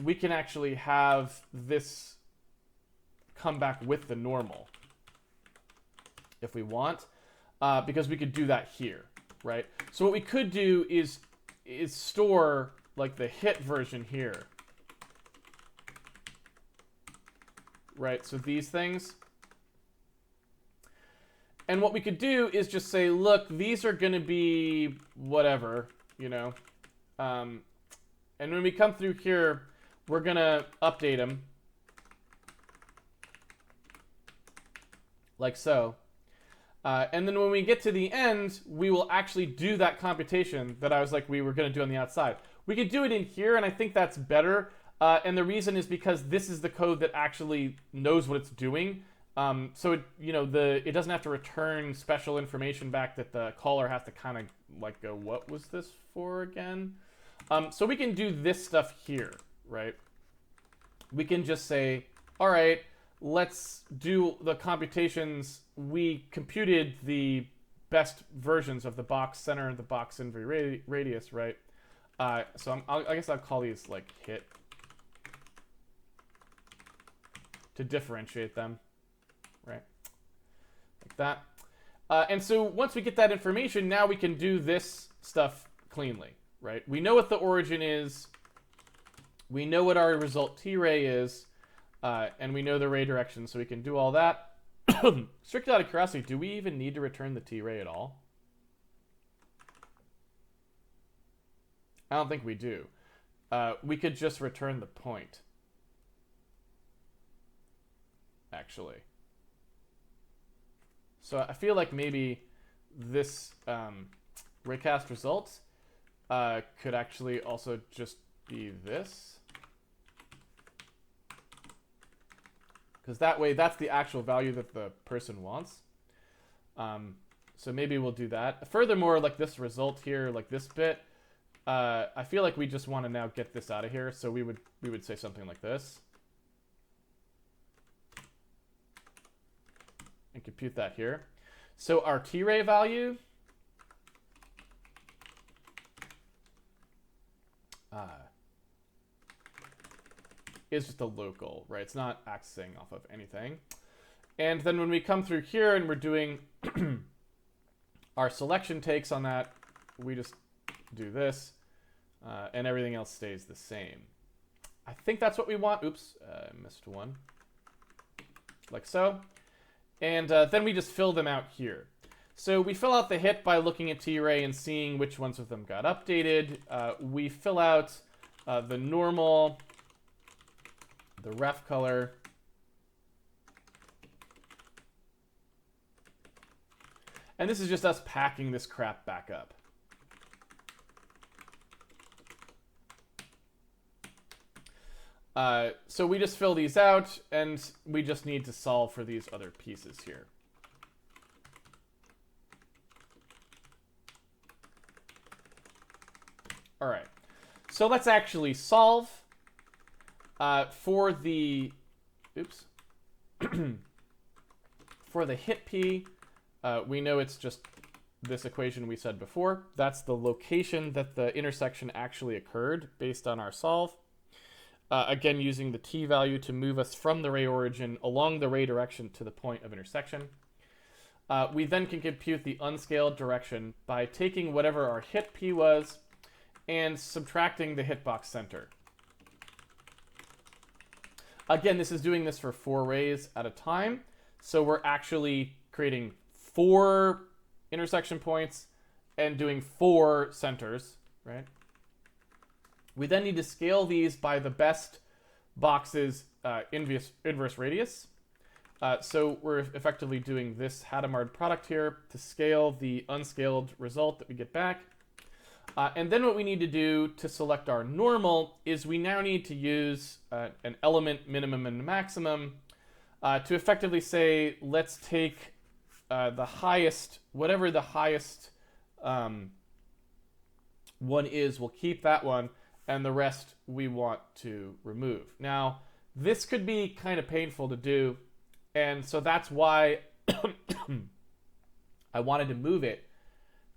We can actually have this come back with the normal if we want, because we could do that here, right? So what we could do is store like the hit version here, right? So these things. And what we could do is just say, look, these are going to be whatever, you know. And when we come through here, we're going to update them. Like so. And then when we get to the end, we will actually do that computation that I was like we were going to do on the outside. We could do it in here, and I think that's better. And the reason is because this is the code that actually knows what it's doing. So it, you know, it doesn't have to return special information back that the caller has to kind of like go, what was this for again? So we can do this stuff here, right? We can just say, all right, let's do the computations. We computed the best versions of the box center and the box inverse radius, right? So I guess I'll call these like hit to differentiate them, right? Like that. And so once we get that information, now we can do this stuff cleanly, right? We know what the origin is. We know what our result T-ray is. And we know the ray direction, so we can do all that. Strictly out of curiosity, do we even need to return the T-ray at all? I don't think we do. We could just return the point, actually. So I feel like maybe this Raycast result could actually also just be this. Because that way, that's the actual value that the person wants. So maybe we'll do that. Furthermore, like this result here, like this bit, I feel like we just want to now get this out of here. So we would say something like this. And compute that here. So our T-ray value is just a local, right? It's not accessing off of anything. And then when we come through here and we're doing our selection takes on that, we just do this, and everything else stays the same. I think that's what we want. Oops, missed one. Like so. And then we just fill them out here. So we fill out the hit by looking at T-ray and seeing which ones of them got updated. We fill out the normal, the ref color, and this is just us packing this crap back up. So we just fill these out, and we just need to solve for these other pieces here. All right, so let's actually solve for the, for the hit P. We know it's just this equation we said before. That's the location that the intersection actually occurred based on our solve. Again, using the T value to move us from the ray origin along the ray direction to the point of intersection. We then can compute the unscaled direction by taking whatever our hit P was and subtracting the hitbox center. Again, this is doing this for 4 rays at a time. So we're actually creating 4 intersection points and doing 4 centers, right? We then need to scale these by the best box's inverse radius. So we're effectively doing this Hadamard product here to scale the unscaled result that we get back. And then what we need to do to select our normal is we now need to use an element minimum and maximum to effectively say, let's take the highest, whatever the highest one is, we'll keep that one, and the rest we want to remove. Now, this could be kind of painful to do, and so that's why I wanted to move it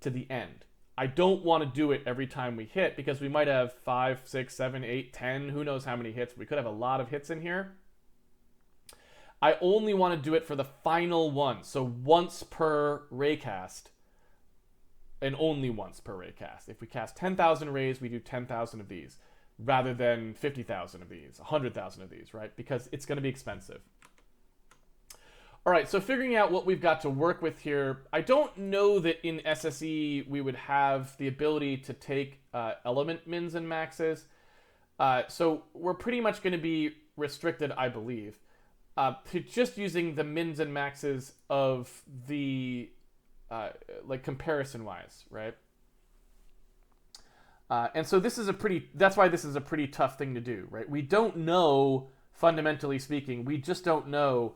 to the end. I don't want to do it every time we hit, because we might have 5, 6, 7, 8, 10, who knows how many hits. We could have a lot of hits in here. I only want to do it for the final one. So once per raycast, and only once per raycast. If we cast 10,000 rays, we do 10,000 of these, rather than 50,000 of these, 100,000 of these, right? Because it's going to be expensive. All right, so figuring out what we've got to work with here, I don't know that in SSE we would have the ability to take element mins and maxes. So we're pretty much going to be restricted, I believe, to just using the mins and maxes of the, like comparison-wise, right? And so this is that's why this is a pretty tough thing to do, right? We don't know, fundamentally speaking, we just don't know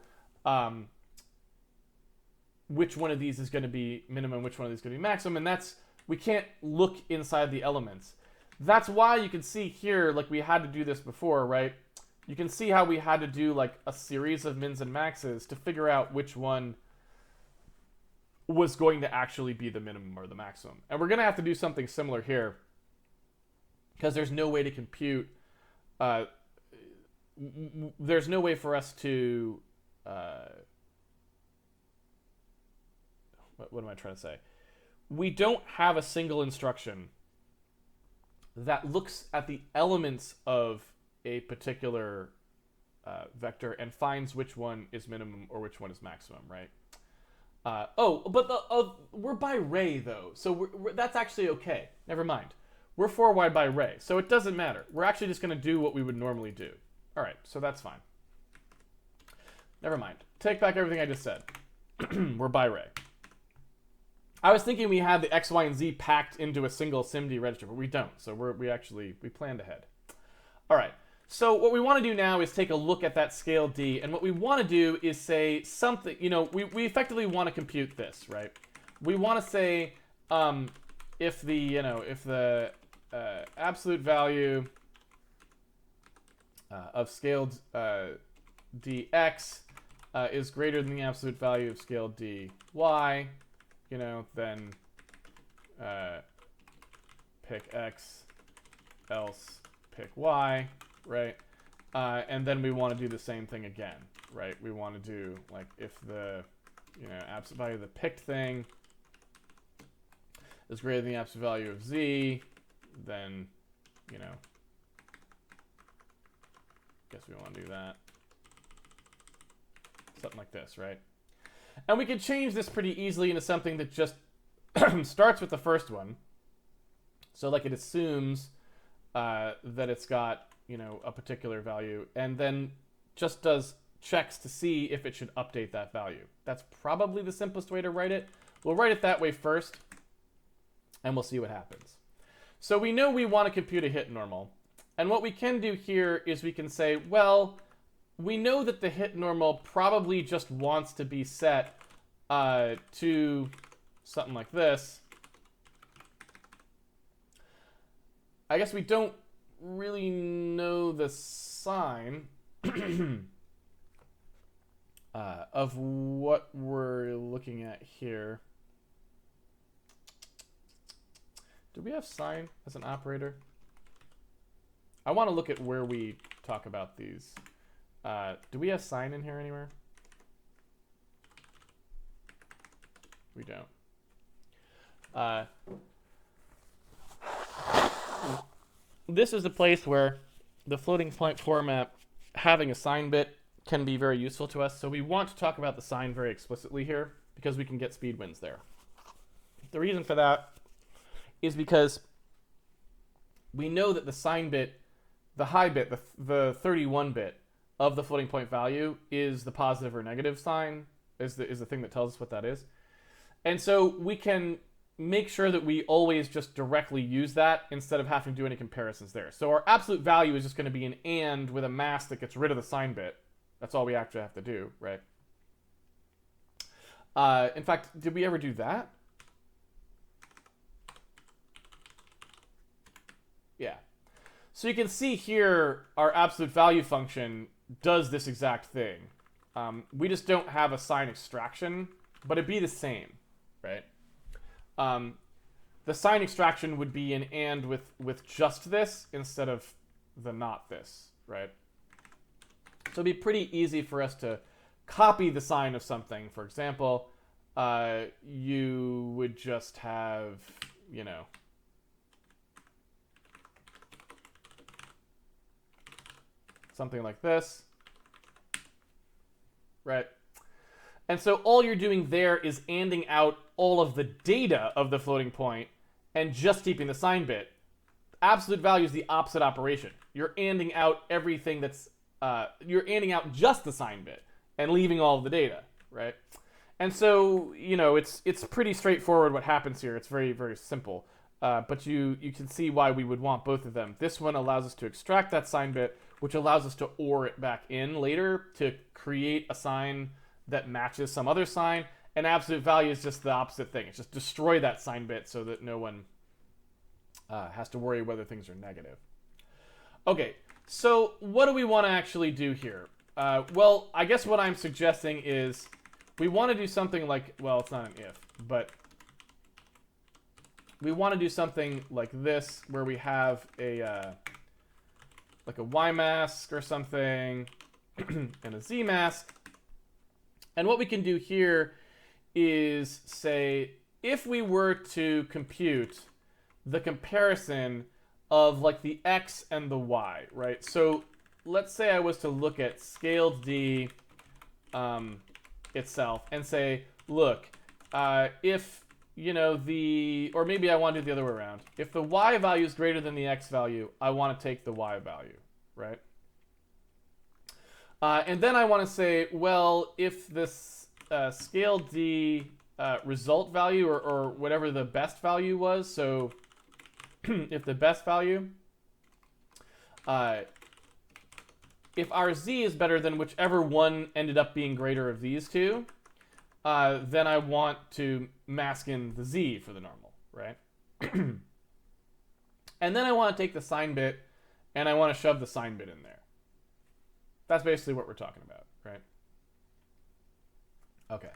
which one of these is going to be minimum, which one of these is going to be maximum, and we can't look inside the elements. That's why you can see here, like we had to do this before, right? you can see how we had to do like a series of mins and maxes to figure out which one was going to actually be the minimum or the maximum. And we're going to have to do something similar here because there's no way to compute. There's no way for us to. What am I trying to say? We don't have a single instruction that looks at the elements of a particular vector and finds which one is minimum or which one is maximum, right? We're by ray though, so that's actually okay. Never mind. We're 4 wide by ray, so it doesn't matter. We're actually just going to do what we would normally do. All right, so that's fine. Never mind. Take back everything I just said. We're by ray. I was thinking we had the X, Y, and Z packed into a single SIMD register, but we don't. So we planned ahead. All right. So what we want to do now is take a look at that scale D, and what we want to do is say something. We effectively want to compute this, right? We want to say if the absolute value of scaled dx is greater than the absolute value of scaled dy, then pick x, else pick y, right? And then we want to do the same thing again, right? We want to do, like, if the, absolute value of the picked thing is greater than the absolute value of z, then, guess we want to do that. Something like this, right? And we can change this pretty easily into something that just starts with the first one. So like it assumes that it's got, a particular value, and then just does checks to see if it should update that value. That's probably the simplest way to write it. We'll write it that way first, and we'll see what happens. So we know we want to compute a hit normal. And what we can do here is we can say, well, we know that the hit normal probably just wants to be set to something like this. I guess we don't really know the sign of what we're looking at here. Do we have sign as an operator? I want to look at where we talk about these. Do we have sign in here anywhere? We don't. This is a place where the floating point format, having a sign bit, can be very useful to us. So we want to talk about the sign very explicitly here because we can get speed wins there. The reason for that is because we know that the sign bit, the high bit, the 31 bit of the floating point value is the positive or negative sign, is the thing that tells us what that is. And so we can make sure that we always just directly use that instead of having to do any comparisons there. So our absolute value is just going to be an AND with a mask that gets rid of the sign bit. That's all we actually have to do, right? In fact, did we ever do that? Yeah. So you can see here our absolute value function does this exact thing. We just don't have a sign extraction, but it'd be the same, right? The sign extraction would be an AND with just this instead of the not this, right? So it'd be pretty easy for us to copy the sign of something. For example, you would just have, something like this, right? And so all you're doing there is ANDing out all of the data of the floating point and just keeping the sign bit. Absolute value is the opposite operation. You're ANDing out everything that's, you're ANDing out just the sign bit and leaving all of the data, right? And so, it's pretty straightforward what happens here. It's very, very simple. But you can see why we would want both of them. This one allows us to extract that sign bit, which allows us to OR it back in later to create a sign that matches some other sign. And absolute value is just the opposite thing. It's just destroy that sign bit so that no one has to worry whether things are negative. Okay, So what do we want to actually do here? Well, I guess what I'm suggesting is we want to do something like, well, it's not an if, but we want to do something like this, where we have a like a Y mask or something, and a Z mask. And what we can do here is say, if we were to compute the comparison of like the X and the Y, right? So let's say I was to look at scaled D itself and say, look, if, you know, or maybe I want to do the other way around. If the Y value is greater than the X value, I want to take the Y value, right? And then I want to say, well, if this scaled D result value or whatever the best value was, so if the best value, if our Z is better than whichever one ended up being greater of these two, then I want to mask in the Z for the normal, right? And then I want to take the sign bit and I want to shove the sign bit in there. That's basically what we're talking about, right? Okay.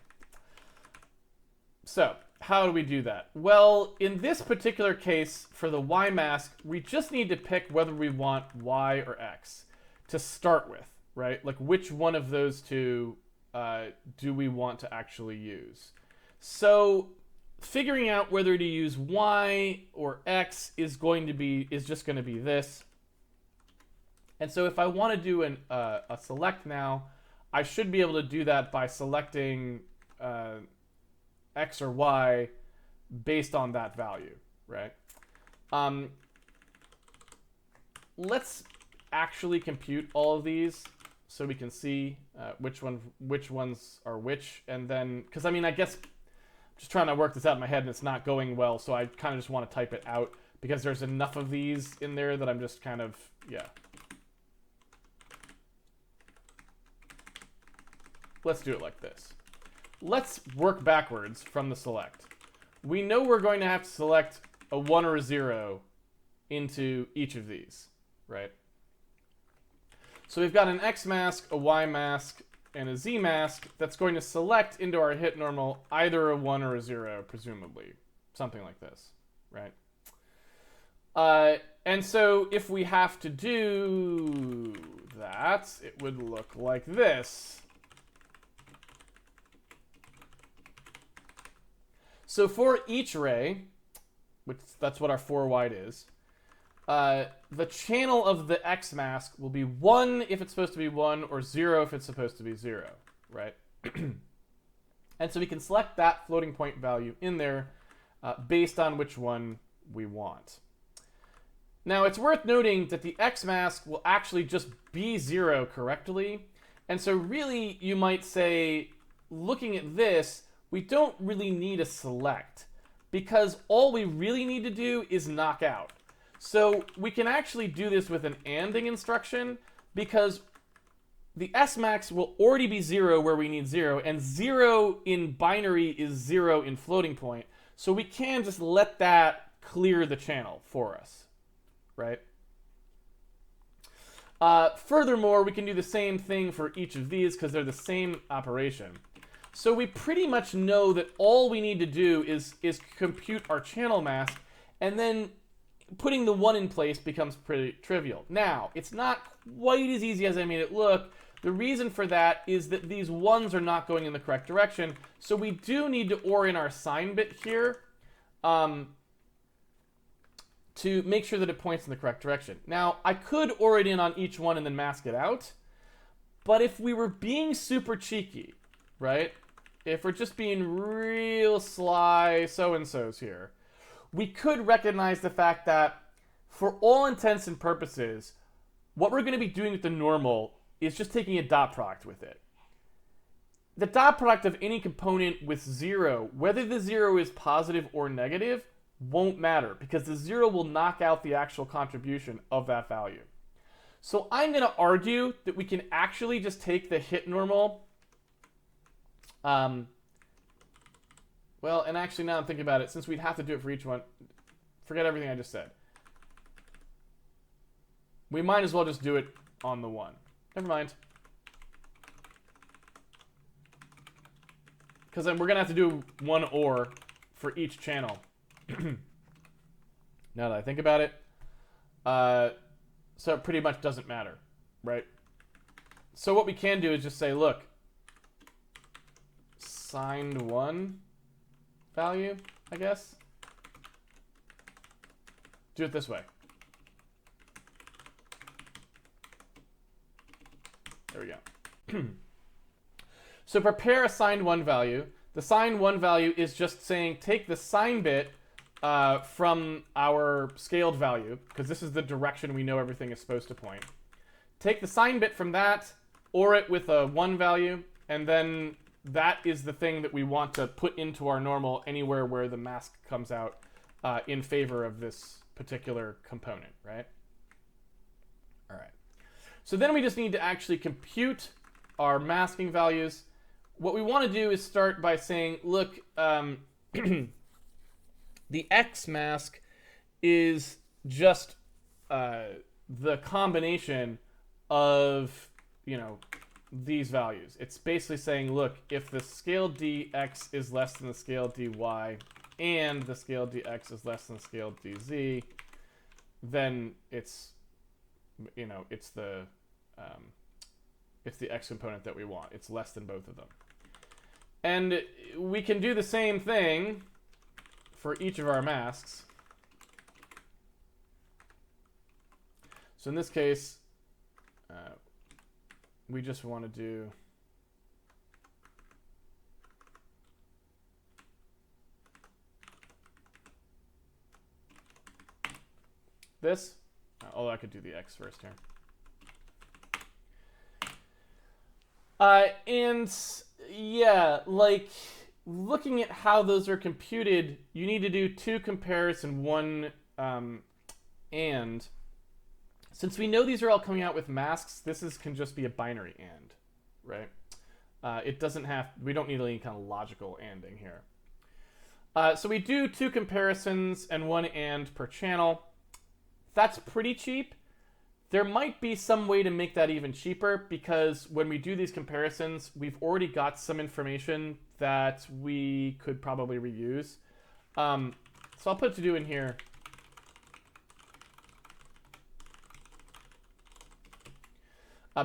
So, how do we do that? Well, in this particular case, for the Y mask, we just need to pick whether we want Y or X to start with, right? Like, which one of those two do we want to actually use? So, figuring out whether to use Y or X is just going to be this. And so if I want to do a select now, I should be able to do that by selecting X or Y based on that value, right? Let's actually compute all of these so we can see which ones are which, and then, because I mean, I guess I'm just trying to work this out in my head and it's not going well, so I kind of just want to type it out because there's enough of these in there that I'm just kind of, yeah. Let's do it like this. Let's work backwards from the select. We know we're going to have to select a 1 or a 0 into each of these, right? So we've got an X mask, a Y mask, and a Z mask that's going to select into our hit normal either a 1 or a 0, presumably. Something like this, right? And so if we have to do that, it would look like this. So for each ray, which that's what our 4 wide is, the channel of the X mask will be 1 if it's supposed to be 1, or 0 if it's supposed to be 0, right? And so we can select that floating point value in there based on which one we want. Now it's worth noting that the X mask will actually just be 0 correctly. And so really you might say, looking at this, we don't really need a select because all we really need to do is knock out. So we can actually do this with an ANDing instruction because the S max will already be 0 where we need 0, and 0 in binary is 0 in floating point. So we can just let that clear the channel for us, right? Furthermore, we can do the same thing for each of these because they're the same operation. So we pretty much know that all we need to do is compute our channel mask, and then putting the 1 in place becomes pretty trivial. Now, it's not quite as easy as I made it look. The reason for that is that these 1s are not going in the correct direction, so we do need to OR in our sign bit here to make sure that it points in the correct direction. Now, I could OR it in on each one and then mask it out, but if we were being super cheeky, right? If we're just being real sly so-and-sos here, we could recognize the fact that for all intents and purposes, what we're going to be doing with the normal is just taking a dot product with it. The dot product of any component with 0, whether the 0 is positive or negative, won't matter because the 0 will knock out the actual contribution of that value. So I'm going to argue that we can actually just take the hit normal. Well, and actually now I'm thinking about it, since we'd have to do it for each one, forget everything I just said. we might as well just do it on the 1. Never mind. Because then we're going to have to do 1 OR for each channel. Now that I think about it. So it pretty much doesn't matter, right? So what we can do is just say, look, signed 1 value, I guess. Do it this way. There we go. So prepare a signed 1 value. The signed 1 value is just saying take the sign bit from our scaled value, because this is the direction we know everything is supposed to point. Take the sign bit from that, OR it with a 1 value, and then that is the thing that we want to put into our normal anywhere where the mask comes out in favor of this particular component, right? All right. So then we just need to actually compute our masking values. What we want to do is start by saying, look, the X mask is just the combination of, these values. It's basically saying, look, if the scaled dx is less than the scaled dy and the scaled dx is less than the scaled dz, then it's, it's the X component that we want. It's less than both of them. And we can do the same thing for each of our masks. So in this case, we just want to do this. Although I could do the X first here. And yeah, like looking at how those are computed, you need to do 2 compares and 1 and. Since we know these are all coming out with masks, this can just be a binary and, right? It doesn't have, we don't need any kind of logical anding here. So we do 2 comparisons and 1 and per channel. That's pretty cheap. There might be some way to make that even cheaper, because when we do these comparisons, we've already got some information that we could probably reuse. So I'll put to do in here.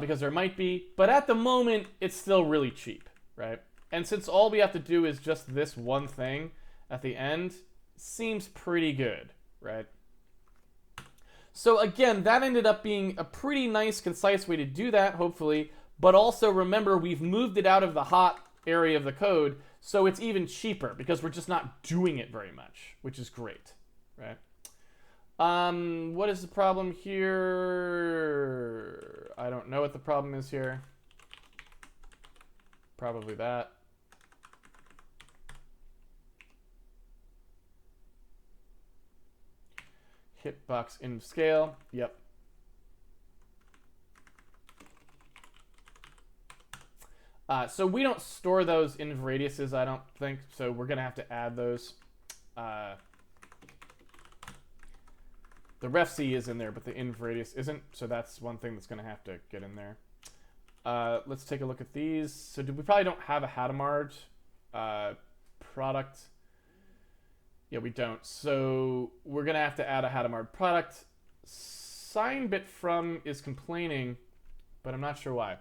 Because there might be, but at the moment, it's still really cheap, right? And since all we have to do is just this one thing at the end, seems pretty good, right? So again, that ended up being a pretty nice, concise way to do that, hopefully. But also remember, we've moved it out of the hot area of the code, so it's even cheaper because we're just not doing it very much, which is great, right? What is the problem here? I don't know what the problem is here. Probably that. Hitbox in scale. Yep. So we don't store those in radiuses, I don't think. So we're going to have to add those. The ref-c is in there, but the inv radius isn't. So that's one thing that's going to have to get in there. Let's take a look at these. So we probably don't have a Hadamard product. Yeah, we don't. So we're going to have to add a Hadamard product. Sign bit from is complaining, but I'm not sure why.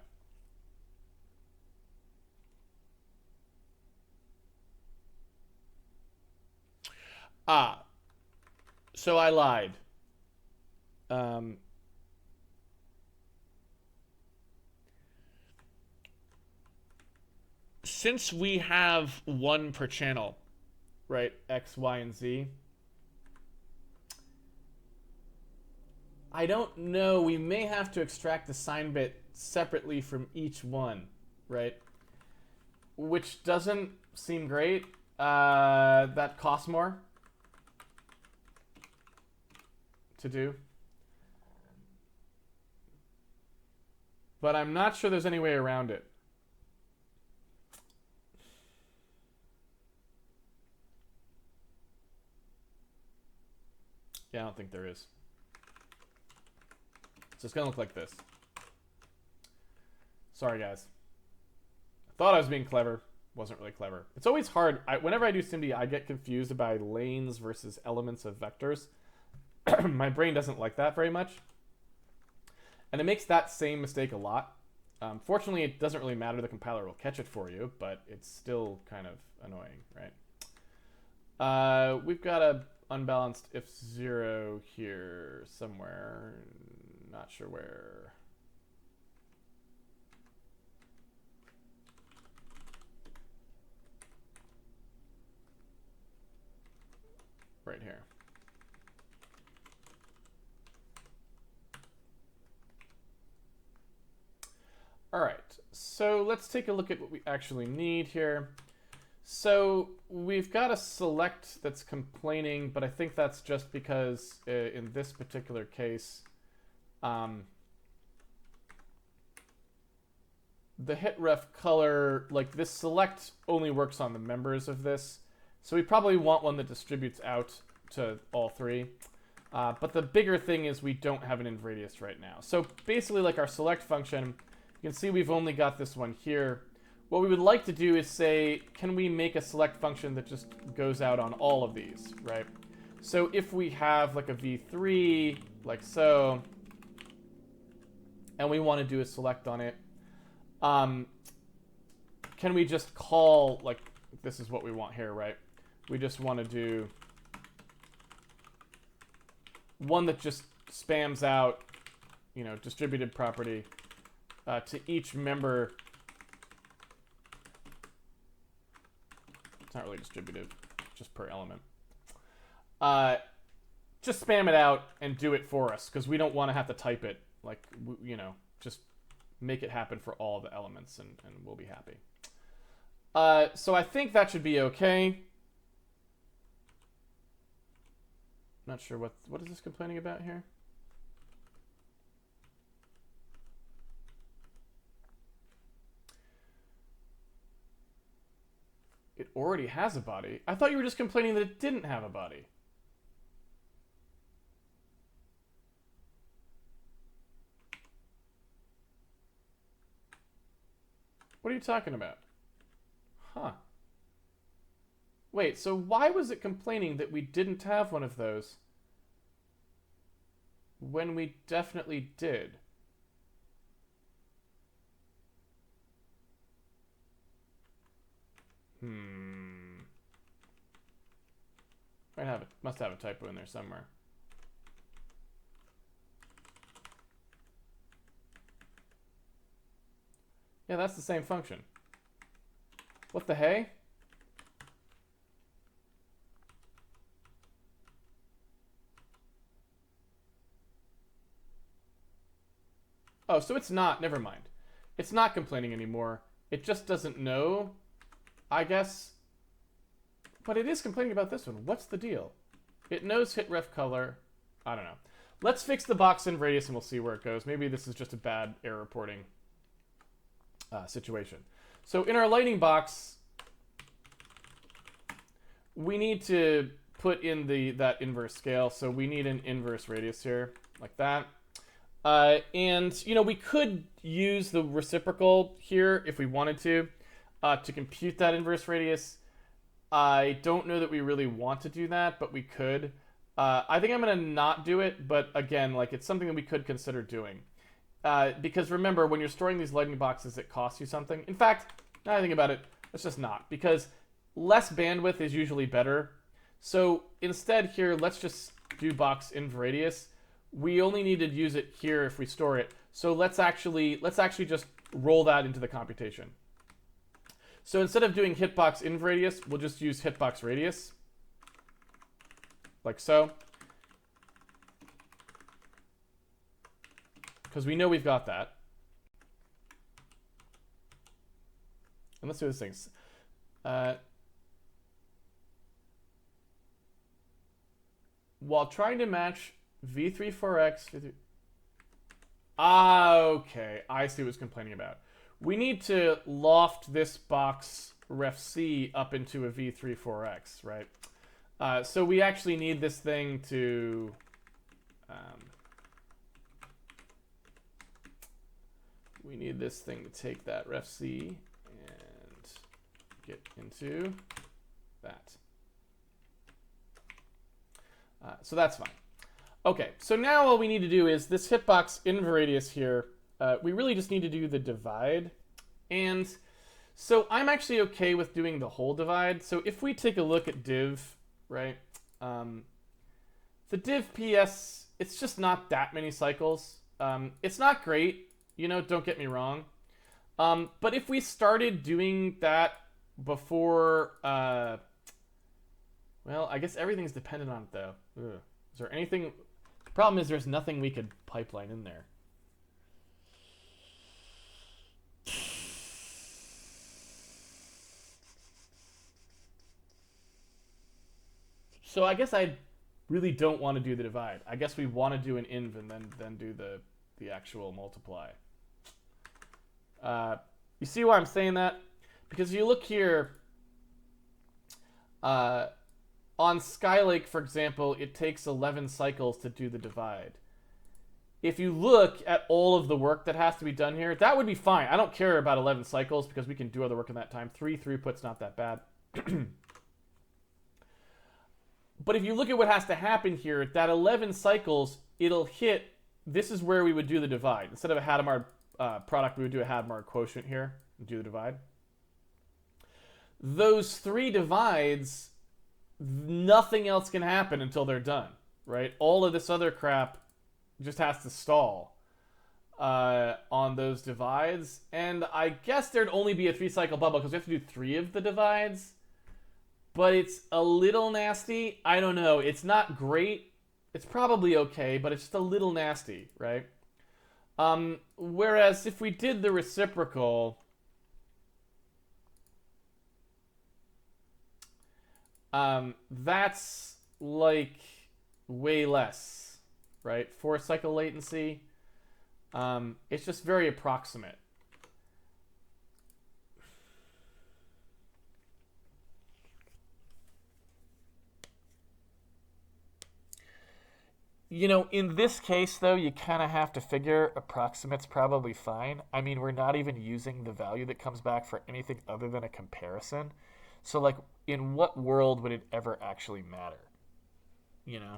So I lied. Since we have 1 per channel, right? X, Y, and Z. I don't know. We may have to extract the sign bit separately from each one, right? Which doesn't seem great. That costs more to do. But I'm not sure there's any way around it. Yeah, I don't think there is. So it's going to look like this. Sorry, guys. I thought I was being clever. Wasn't really clever. It's always hard. Whenever I do SIMD, I get confused by lanes versus elements of vectors. My brain doesn't like that very much. And it makes that same mistake a lot. Fortunately, it doesn't really matter. The compiler will catch it for you, but it's still kind of annoying, right? We've got a unbalanced if 0 here somewhere. Not sure where. Right here. All right, so let's take a look at what we actually need here. So we've got a select that's complaining, but I think that's just because in this particular case, the hitref color, like this select only works on the members of this. So we probably want one that distributes out to all three. But the bigger thing is we don't have an inv-radius right now. So basically like our select function, you can see we've only got this one here. What we would like to do is say, can we make a select function that just goes out on all of these, right? So if we have like a v3, like so, and we want to do a select on it, can we just call, like, this is what we want here, right? We just want to do one that just spams out, you know, distributed property to each member. It's not really distributive, just per element. Just spam it out and do it for us, because we don't want to have to type it. Like, you know, just make it happen for all the elements, and we'll be happy. So I think that should be okay. Not sure what is this complaining about here? It already has a body. I thought you were just complaining that it didn't have a body. What are you talking about? Huh. Wait, so why was it complaining that we didn't have one of those when we definitely did? Must have a typo in there somewhere. Yeah, that's the same function. What the hey? Oh, so it's not, never mind. It's not complaining anymore. It just doesn't know, I guess. But it is complaining about this one. What's the deal? It knows hitref color. I don't know. Let's fix the box in radius and we'll see where it goes. Maybe this is just a bad error reporting situation. So in our lightning box, we need to put in that inverse scale. So we need an inverse radius here, like that. And, you know, we could use the reciprocal here if we wanted to compute that inverse radius. I don't know that we really want to do that, but we could. I think I'm going to not do it, but again, like, it's something that we could consider doing. Because remember, when you're storing these lightning boxes, it costs you something. In fact, now I think about it, let's just not, because less bandwidth is usually better. So instead here, let's just do box inv radius. We only need to use it here if we store it. So let's actually just roll that into the computation. So instead of doing hitbox inv radius, we'll just use hitbox radius, like so. Because we know we've got that. And let's do this thing. While trying to match v3-4x, okay, I see what it's complaining about. We need to loft this box ref C up into a v3-4x, right? So we actually need this thing to we need this thing to take that ref C and get into that. So that's fine. Okay, so now all we need to do is this hitbox inv_radius here. We really just need to do the divide. And so I'm actually okay with doing the whole divide. So if we take a look at div, right? The div PS, it's just not that many cycles. It's not great, you know, don't get me wrong. But if we started doing that before, well, I guess everything's dependent on it though. Ugh. Is there anything? The problem is there's nothing we could pipeline in there. So I guess I really don't want to do the divide. I guess we want to do an inv and then do the actual multiply. You see why I'm saying that? Because you look here, on Skylake, for example, it takes 11 cycles to do the divide. If you look at all of the work that has to be done here, that would be fine. I don't care about 11 cycles because we can do other work in that time. 3 throughput's not that bad. But if you look at what has to happen here, that 11 cycles, it'll hit, this is where we would do the divide. Instead of a Hadamard product, we would do a Hadamard quotient here and do the divide. Those 3 divides, nothing else can happen until they're done, right? All of this other crap just has to stall on those divides. And I guess there'd only be a 3-cycle bubble because we have to do 3 of the divides. But it's a little nasty. I don't know. It's not great. It's probably okay, but it's just a little nasty, right? Whereas if we did the reciprocal, that's like way less, right? 4-cycle latency. It's just very approximate. You know, in this case, though, you kind of have to figure approximate's probably fine. I mean, we're not even using the value that comes back for anything other than a comparison. So, like, in what world would it ever actually matter? You know?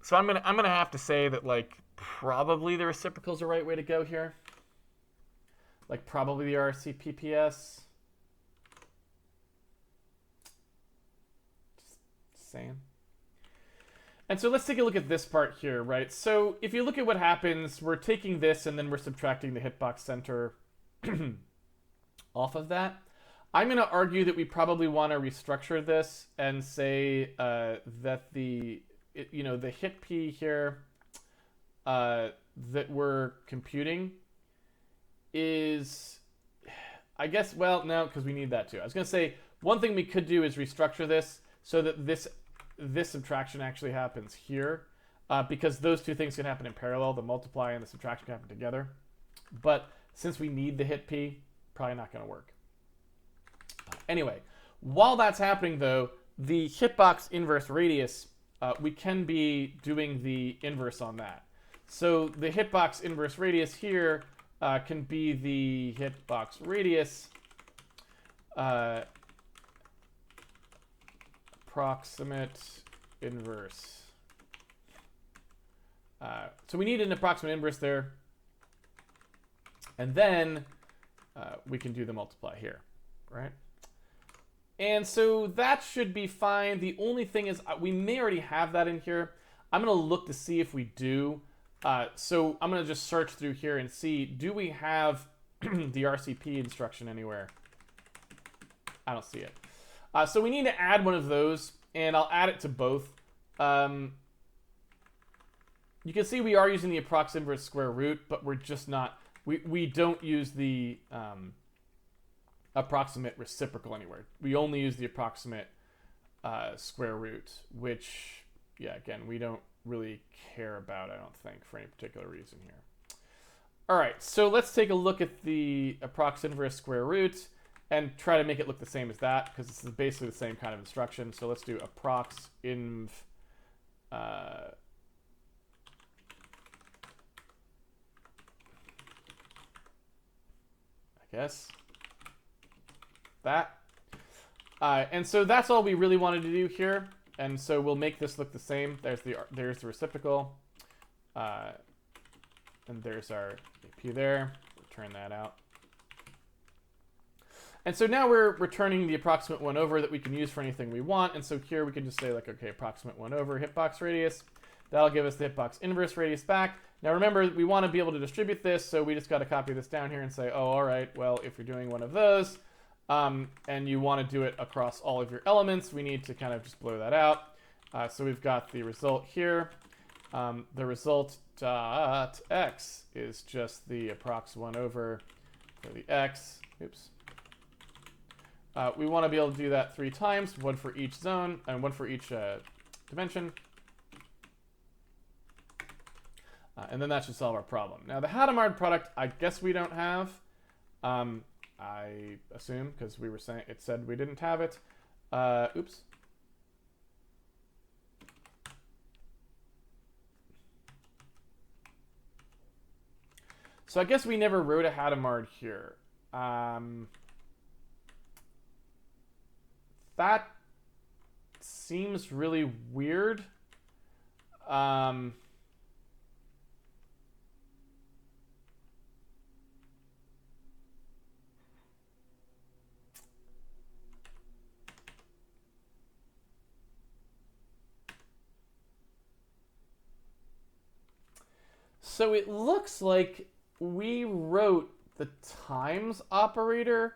So I'm gonna have to say that, like, probably the reciprocal is the right way to go here. Like, probably the RCPPS. Just saying. And so let's take a look at this part here, right? So if you look at what happens, we're taking this and then we're subtracting the hitbox center off of that. I'm going to argue that we probably want to restructure this and say that the hit P here that we're computing is, I guess, well, no, because we need that too. I was going to say one thing we could do is restructure this so that this subtraction actually happens here, because those two things can happen in parallel. The multiply and the subtraction can happen together. But since we need the hit P, probably not going to work. Anyway, while that's happening, though, the hitbox inverse radius, we can be doing the inverse on that. So the hitbox inverse radius here can be the hitbox radius approximate inverse. So we need an approximate inverse there. And then we can do the multiply here, right? And so that should be fine. The only thing is we may already have that in here. I'm going to look to see if we do. So I'm going to just search through here and see, do we have the RCP instruction anywhere? I don't see it. So we need to add one of those, and I'll add it to both. You can see we are using the approx inverse square root, but we're just not, we don't use the approximate reciprocal anywhere. We only use the approximate square root, which, yeah, again, we don't really care about, I don't think, for any particular reason here. All right, so let's take a look at the approx inverse square root and try to make it look the same as that, because this is basically the same kind of instruction. So let's do approx inv, I guess, that. And so that's all we really wanted to do here. And so we'll make this look the same. There's the reciprocal. And there's our AP there. We'll turn that out. And so now we're returning the approximate 1 over that we can use for anything we want. And so here we can just say, like, okay, approximate 1 over hitbox radius. That'll give us the hitbox inverse radius back. Now remember, we want to be able to distribute this, so we just got to copy this down here and say, oh, all right, well, if you're doing one of those, and you want to do it across all of your elements, we need to kind of just blur that out. So we've got the result here. The result dot x is just the approx 1 over for the x. Oops. We want to be able to do that 3 times, 1 for each zone and 1 for each dimension. And then that should solve our problem. Now the Hadamard product, I guess we don't have. I assume, because we were saying it said we didn't have it. Oops. So I guess we never wrote a Hadamard here. That seems really weird. So it looks like we wrote the times operator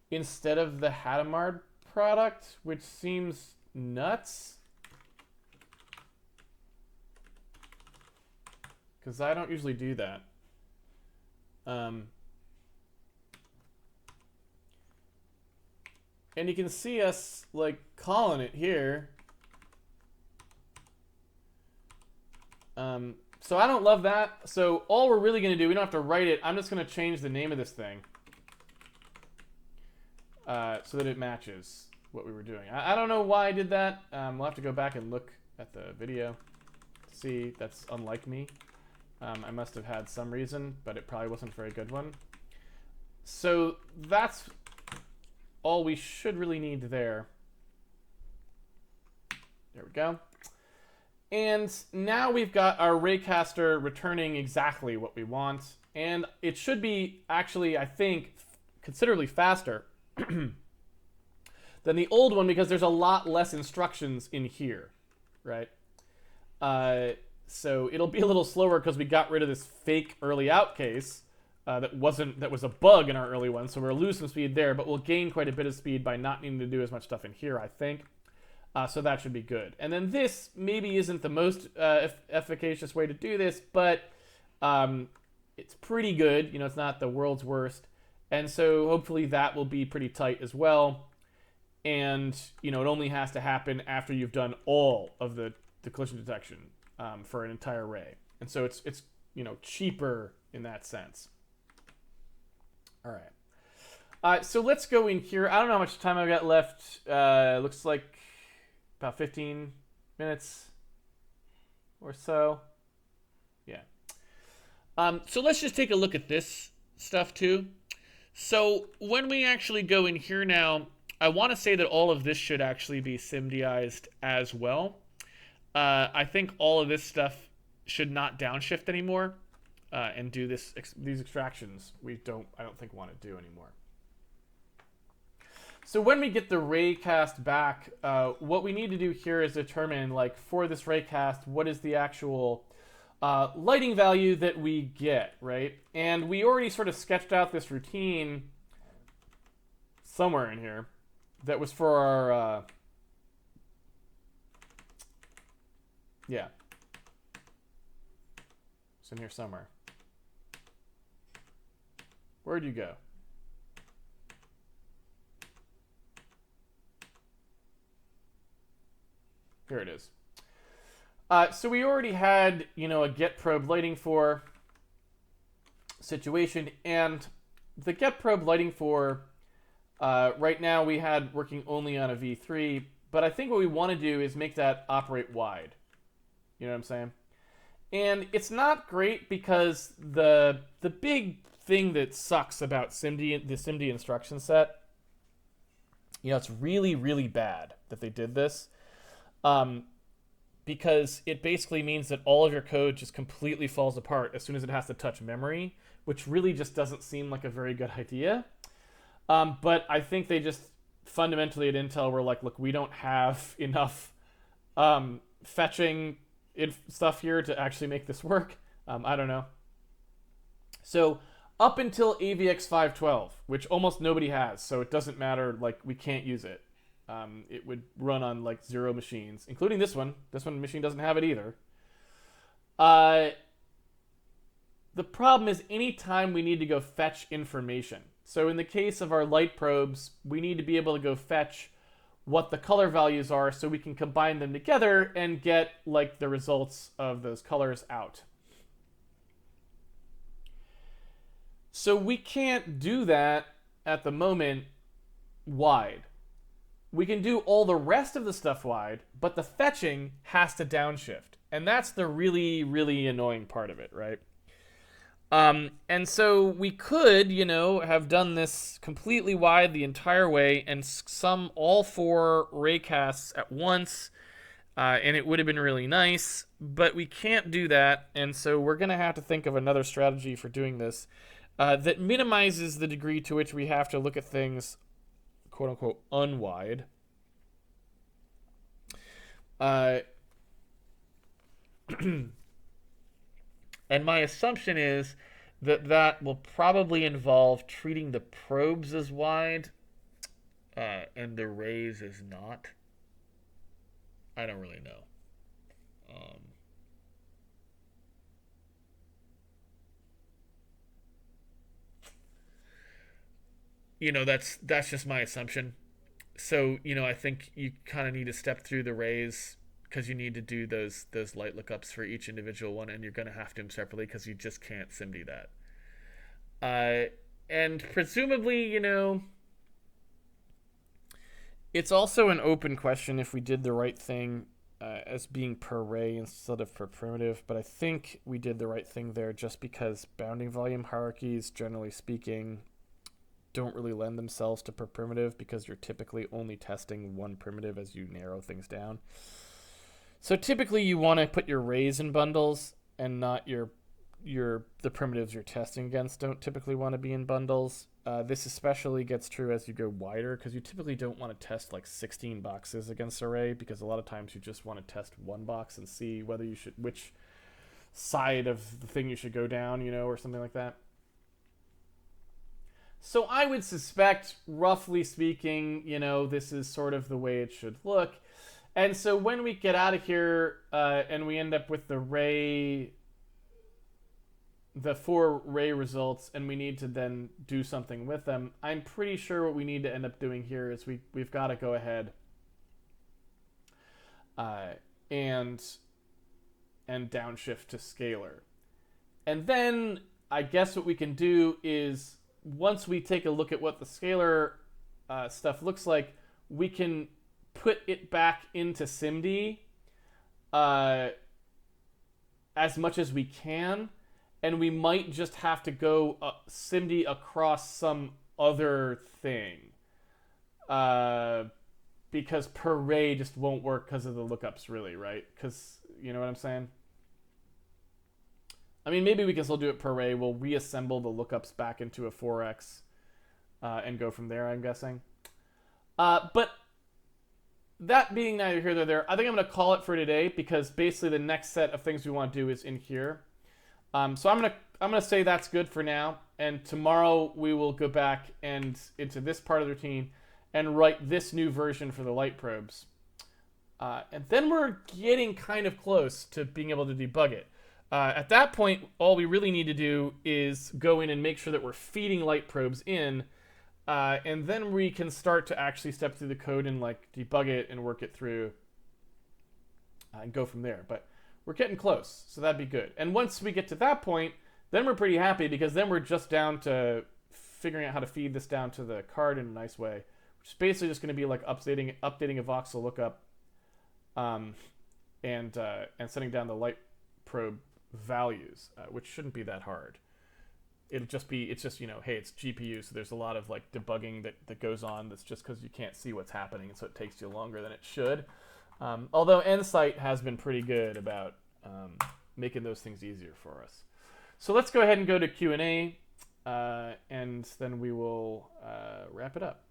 instead of the Hadamard product, which seems nuts. Because I don't usually do that. And you can see us, like, calling it here. So I don't love that. So all we're really going to do, we don't have to write it. I'm just going to change the name of this thing so that it matches what we were doing. I don't know why I did that. We'll have to go back and look at the video to see. That's unlike me. I must have had some reason, but it probably wasn't a very good one. So that's all we should really need there. There we go. And now we've got our Raycaster returning exactly what we want. And it should be actually, I think, considerably faster than the old one, because there's a lot less instructions in here, right? So it'll be a little slower because we got rid of this fake early out case that was a bug in our early one. So we'll lose some speed there, but we'll gain quite a bit of speed by not needing to do as much stuff in here, I think. So that should be good. And then this maybe isn't the most efficacious way to do this, but it's pretty good. You know, it's not the world's worst. And so hopefully that will be pretty tight as well. And, you know, it only has to happen after you've done all of the collision detection for an entire array. And so it's you know, cheaper in that sense. All right. So let's go in here. I don't know how much time I've got left. Looks like about 15 minutes or so. Yeah. So let's just take a look at this stuff too. So when we actually go in here now, I want to say that all of this should actually be SIMDized as well. I think all of this stuff should not downshift anymore and do these extractions I don't think want to do anymore. So when we get the Raycast back, what we need to do here is determine, like, for this Raycast, what is the actual lighting value that we get, right? And we already sort of sketched out this routine somewhere in here that was for our, yeah. It's in here somewhere. Where'd you go? Here it is. So we already had, you know, a get probe lighting for. situation. And the get probe lighting for right now we had working only on a V3, but I think what we want to do is make that operate wide. You know what I'm saying? And it's not great because the big thing that sucks about SIMD, the SIMD instruction set, you know, it's really, really bad that they did this, because it basically means that all of your code just completely falls apart as soon as it has to touch memory, which really just doesn't seem like a very good idea. But I think they just fundamentally at Intel were like, look, we don't have enough fetching stuff here to actually make this work. I don't know. So up until AVX 512, which almost nobody has, so it doesn't matter, like we can't use it. It would run on like 0 machines, including this one. This one machine doesn't have it either. The problem is anytime we need to go fetch information. So in the case of our light probes, we need to be able to go fetch what the color values are so we can combine them together and get like the results of those colors out. So we can't do that at the moment wide. We can do all the rest of the stuff wide, but the fetching has to downshift. And that's the really, really annoying part of it, right? And so we could, you know, have done this completely wide the entire way and sum all 4 raycasts at once, and it would have been really nice, but we can't do that, and so we're going to have to think of another strategy for doing this that minimizes the degree to which we have to look at things, quote-unquote, unwide. And my assumption is that that will probably involve treating the probes as wide and the rays as not. I don't really know. You know, that's just my assumption. So, you know, I think you kind of need to step through the rays because you need to do those light lookups for each individual one, and you're going to have to do them separately because you just can't SIMD that. And presumably, you know, it's also an open question if we did the right thing as being per ray instead of per primitive, but I think we did the right thing there just because bounding volume hierarchies, generally speaking, don't really lend themselves to per primitive because you're typically only testing one primitive as you narrow things down. So typically you want to put your rays in bundles and not the primitives you're testing against don't typically want to be in bundles. This especially gets true as you go wider because you typically don't want to test like 16 boxes against array because a lot of times you just want to test one box and see whether you should, which side of the thing you should go down, you know, or something like that. So I would suspect, roughly speaking, you know, this is sort of the way it should look. And so when we get out of here and we end up with the 4 ray results and we need to then do something with them, I'm pretty sure what we need to end up doing here is we've got to go ahead and downshift to scalar. And then I guess what we can do is once we take a look at what the scalar stuff looks like, we can put it back into SIMD as much as we can, and we might just have to go SIMD across some other thing because per ray just won't work because of the lookups, really, right? Because, you know what I'm saying? I mean, maybe we can still do it per ray. We'll reassemble the lookups back into a 4x and go from there, I'm guessing. But that being neither here nor there, I think I'm going to call it for today because basically the next set of things we want to do is in here. So I'm gonna say that's good for now, and tomorrow we will go back and into this part of the routine and write this new version for the light probes. And then we're getting kind of close to being able to debug it. At that point, all we really need to do is go in and make sure that we're feeding light probes in, and then we can start to actually step through the code and like debug it and work it through and go from there. But we're getting close, so that'd be good. And once we get to that point, then we're pretty happy, because then we're just down to figuring out how to feed this down to the card in a nice way, which is basically just going to be like updating a voxel lookup, and setting down the light probe values, which shouldn't be that hard. It's just, hey, it's GPU, so there's a lot of like debugging that goes on. That's just because you can't see what's happening, so it takes you longer than it should. Although Nsight has been pretty good about making those things easier for us. So let's go ahead and go to Q&A, and then we will wrap it up.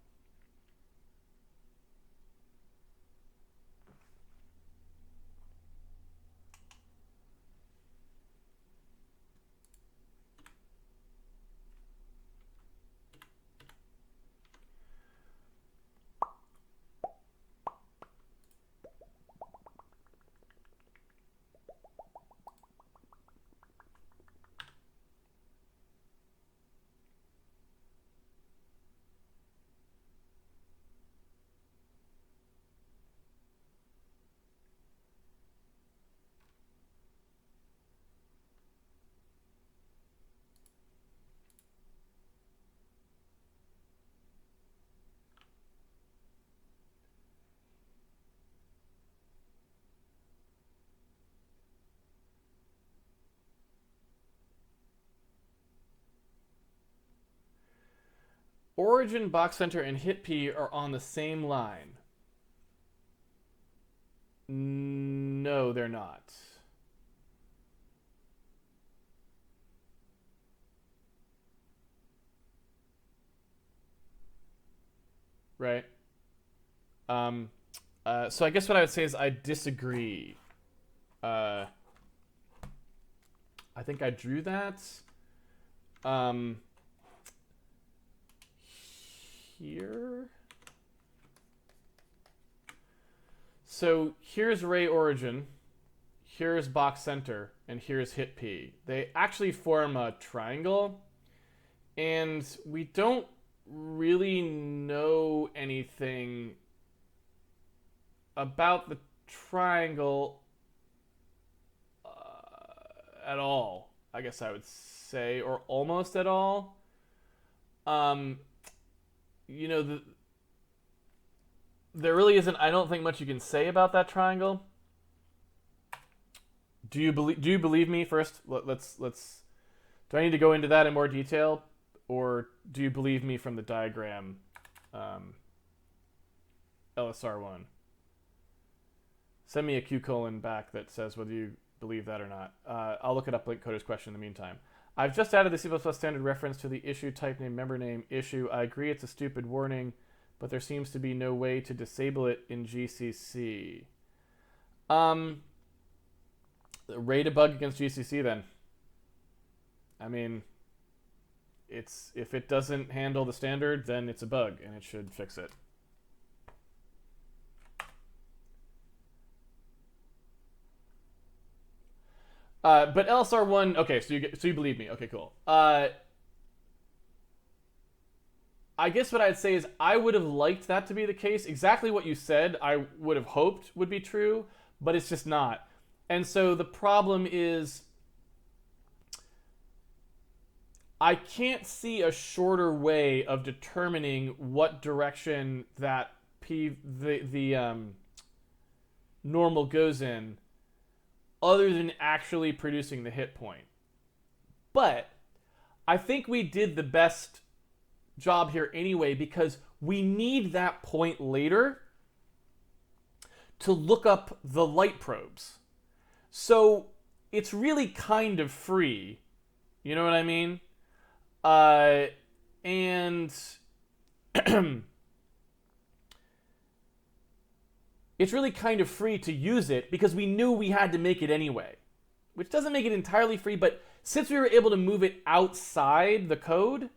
Origin, Box Center, and HitP are on the same line. No, they're not. Right? So I guess what I would say is I disagree. I think I drew that. Here. So here's Ray Origin, here's Box Center, and here's HitP. They actually form a triangle, and we don't really know anything about the triangle at all, I guess I would say, or almost at all. There really isn't, I don't think, much you can say about that triangle. Do you believe me first? Let's do I need to go into that in more detail, or do you believe me from the diagram, LSR1? Send me a Q: back that says whether you believe that or not. I'll look it up, link Coder's question in the meantime. I've just added the C++ standard reference to the issue type name member name issue. I agree it's a stupid warning, but there seems to be no way to disable it in GCC. Ray debug against GCC then. I mean, if it doesn't handle the standard, then it's a bug, and it should fix it. But LSR1, okay, so you believe me. Okay, cool. I guess what I'd say is I would have liked that to be the case. Exactly what you said, I would have hoped would be true, but it's just not. And so the problem is I can't see a shorter way of determining what direction that the normal goes in, other than actually producing the hit point. But I think we did the best job here anyway, because we need that point later to look up the light probes. So it's really kind of free. You know what I mean? And it's really kind of free to use it because we knew we had to make it anyway, which doesn't make it entirely free, but since we were able to move it outside the code,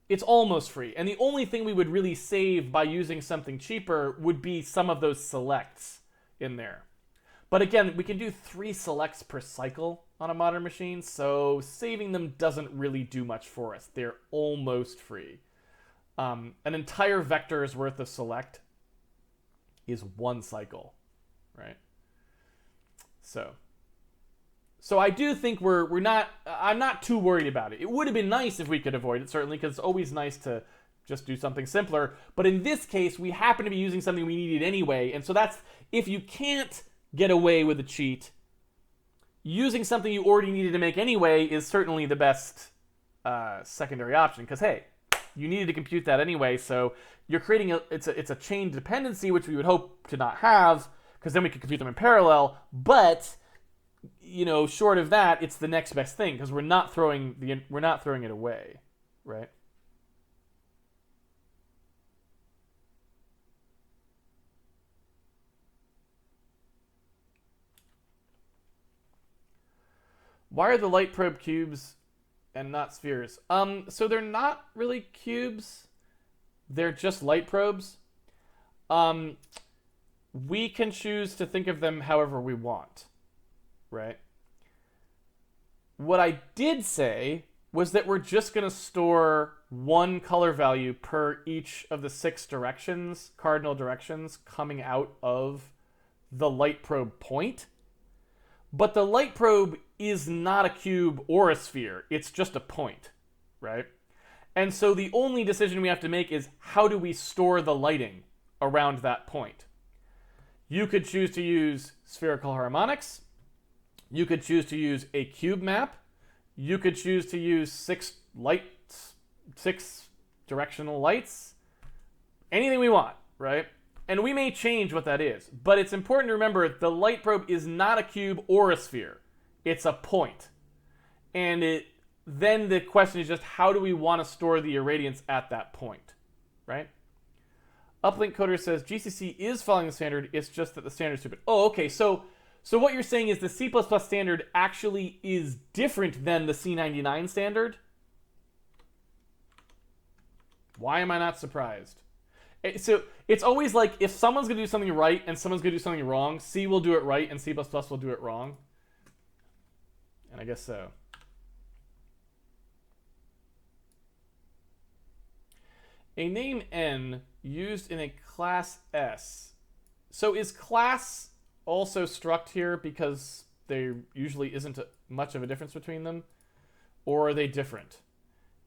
it's almost free. And the only thing we would really save by using something cheaper would be some of those selects in there. But again, we can do 3 selects per cycle on a modern machine, so saving them doesn't really do much for us. They're almost free. An entire vector's worth of select is 1 cycle, right? So So I do think I'm not too worried about it. It would have been nice if we could avoid it, certainly, because it's always nice to just do something simpler. But in this case, we happen to be using something we needed anyway. And so that's, if you can't get away with a cheat, using something you already needed to make anyway is certainly the best secondary option. Because, hey, you needed to compute that anyway. So you're creating it's a chain dependency, which we would hope to not have, because then we could compute them in parallel. But short of that, it's the next best thing, because we're not throwing it away, right? Why are the light probe cubes and not spheres? So they're not really cubes. They're just light probes. We can choose to think of them however we want, right? What I did say was that we're just going to store one color value per each of the 6 directions, cardinal directions, coming out of the light probe point. But the light probe is not a cube or a sphere. It's just a point, right? And so the only decision we have to make is, how do we store the lighting around that point? You could choose to use spherical harmonics. You could choose to use a cube map. You could choose to use 6 directional lights. Anything we want, right? And we may change what that is, but it's important to remember the light probe is not a cube or a sphere. It's a point. And then the question is just, how do we want to store the irradiance at that point, right? Uplink Coder says GCC is following the standard, it's just that the standard is stupid. Oh, okay, so what you're saying is the C++ standard actually is different than the C99 standard? Why am I not surprised? So it's always like, if someone's going to do something right and someone's going to do something wrong, C will do it right and C++ will do it wrong. And I guess so. A name N used in a class S. So is class also struct here because there usually isn't much of a difference between them? Or are they different?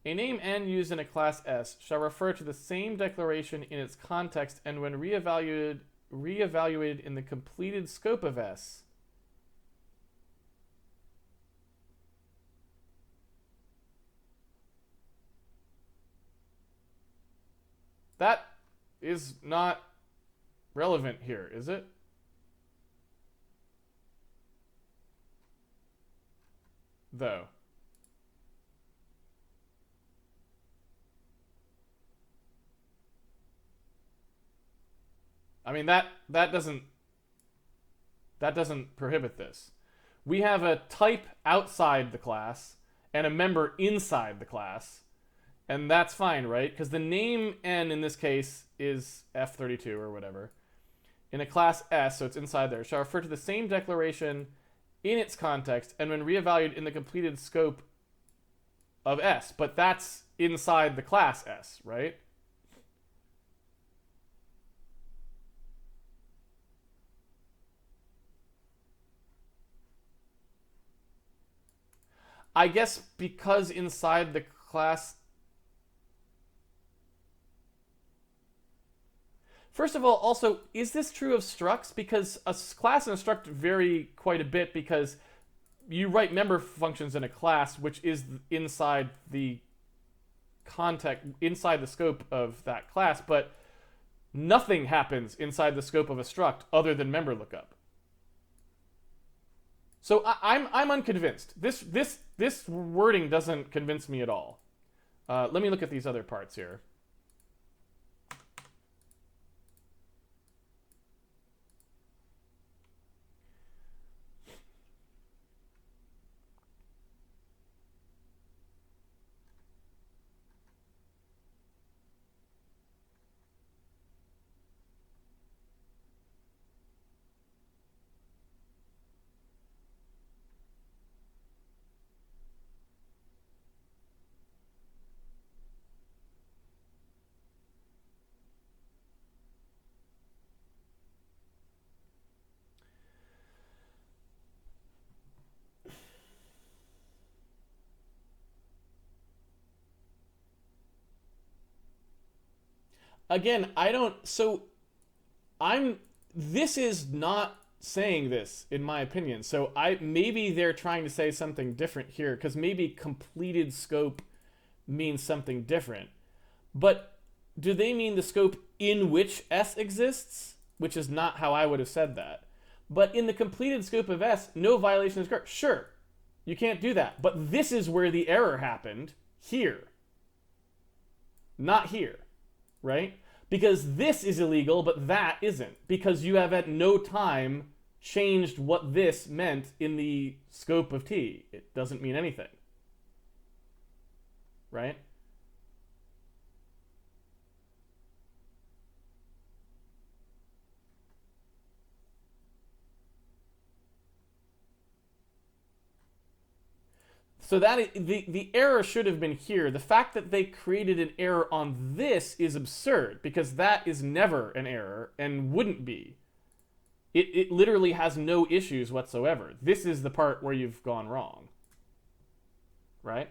A name N used in a class S shall refer to the same declaration in its context and when reevaluated in the completed scope of S. That is not relevant here, is it? Though. I mean, that doesn't prohibit this. We have a type outside the class and a member inside the class, and that's fine, right? Because the name N in this case is F32 or whatever. In a class S, so it's inside there, shall refer to the same declaration in its context and when reevaluated in the completed scope of S. But that's inside the class S, right? I guess because inside the class... First of all, also, is this true of structs? Because a class and a struct vary quite a bit because you write member functions in a class which is inside the inside the scope of that class, but nothing happens inside the scope of a struct other than member lookup. So I'm unconvinced. This wording doesn't convince me at all. Let me look at these other parts here. Again, I don't. So I'm. This is not saying this, in my opinion. So maybe they're trying to say something different here, because maybe completed scope means something different. But do they mean the scope in which S exists? Which is not how I would have said that. But in the completed scope of S, no violation is correct. Sure, you can't do that. But this is where the error happened. Here. Not here. Right? Because this is illegal, but that isn't. Because you have at no time changed what this meant in the scope of T. It doesn't mean anything. Right? So that the error should have been here. The fact that they created an error on this is absurd, because that is never an error and wouldn't be. It literally has no issues whatsoever. This is the part where you've gone wrong. Right?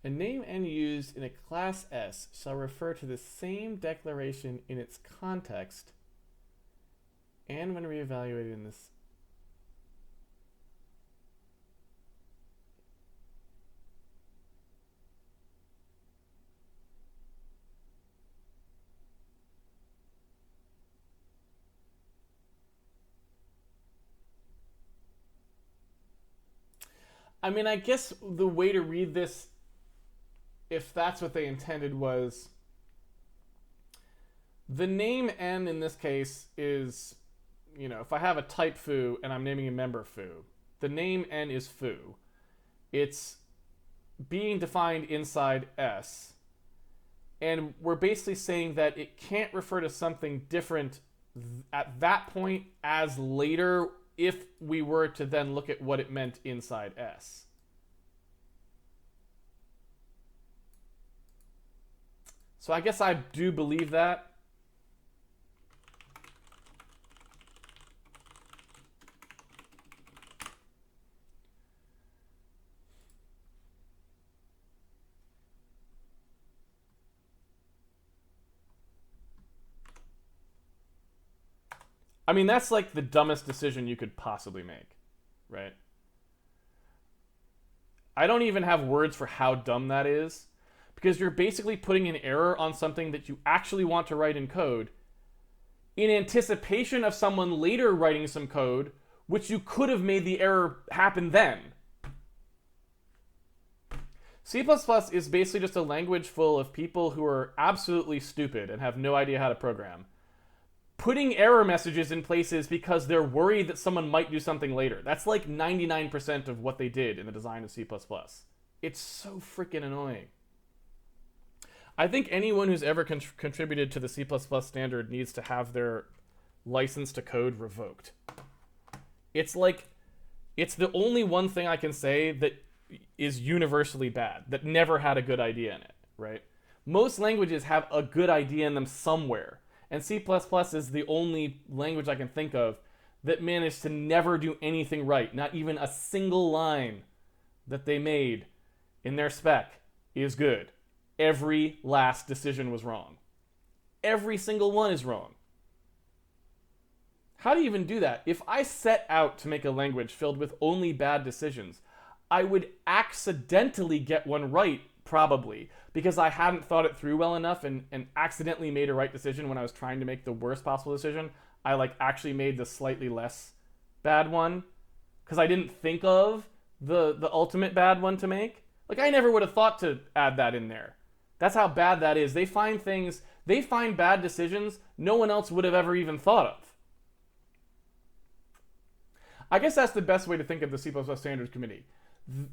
A name n used in a class S shall refer to the same declaration in its context and when reevaluated in this. I mean, I guess the way to read this, if that's what they intended, was the name n in this case is, if I have a type foo and I'm naming a member foo, the name n is foo. It's being defined inside S. And we're basically saying that it can't refer to something different at that point as later if we were to then look at what it meant inside S. So I guess I do believe that. I mean, that's like the dumbest decision you could possibly make, right? I don't even have words for how dumb that is, because you're basically putting an error on something that you actually want to write in code in anticipation of someone later writing some code which you could have made the error happen then. C++ is basically just a language full of people who are absolutely stupid and have no idea how to program, putting error messages in places because they're worried that someone might do something later. That's like 99% of what they did in the design of C++. It's so freaking annoying. I think anyone who's ever contributed to the C++ standard needs to have their license to code revoked. It's the only one thing I can say that is universally bad, that never had a good idea in it, right? Most languages have a good idea in them somewhere. And C++ is the only language I can think of that managed to never do anything right. Not even a single line that they made in their spec is good. Every last decision was wrong. Every single one is wrong. How do you even do that? If I set out to make a language filled with only bad decisions, I would accidentally get one right, probably, because I hadn't thought it through well enough and accidentally made a right decision when I was trying to make the worst possible decision. I actually made the slightly less bad one because I didn't think of the ultimate bad one to make. Like, I never would have thought to add that in there. That's how bad that is. They find bad decisions no one else would have ever even thought of. I guess that's the best way to think of the C++ Standards Committee.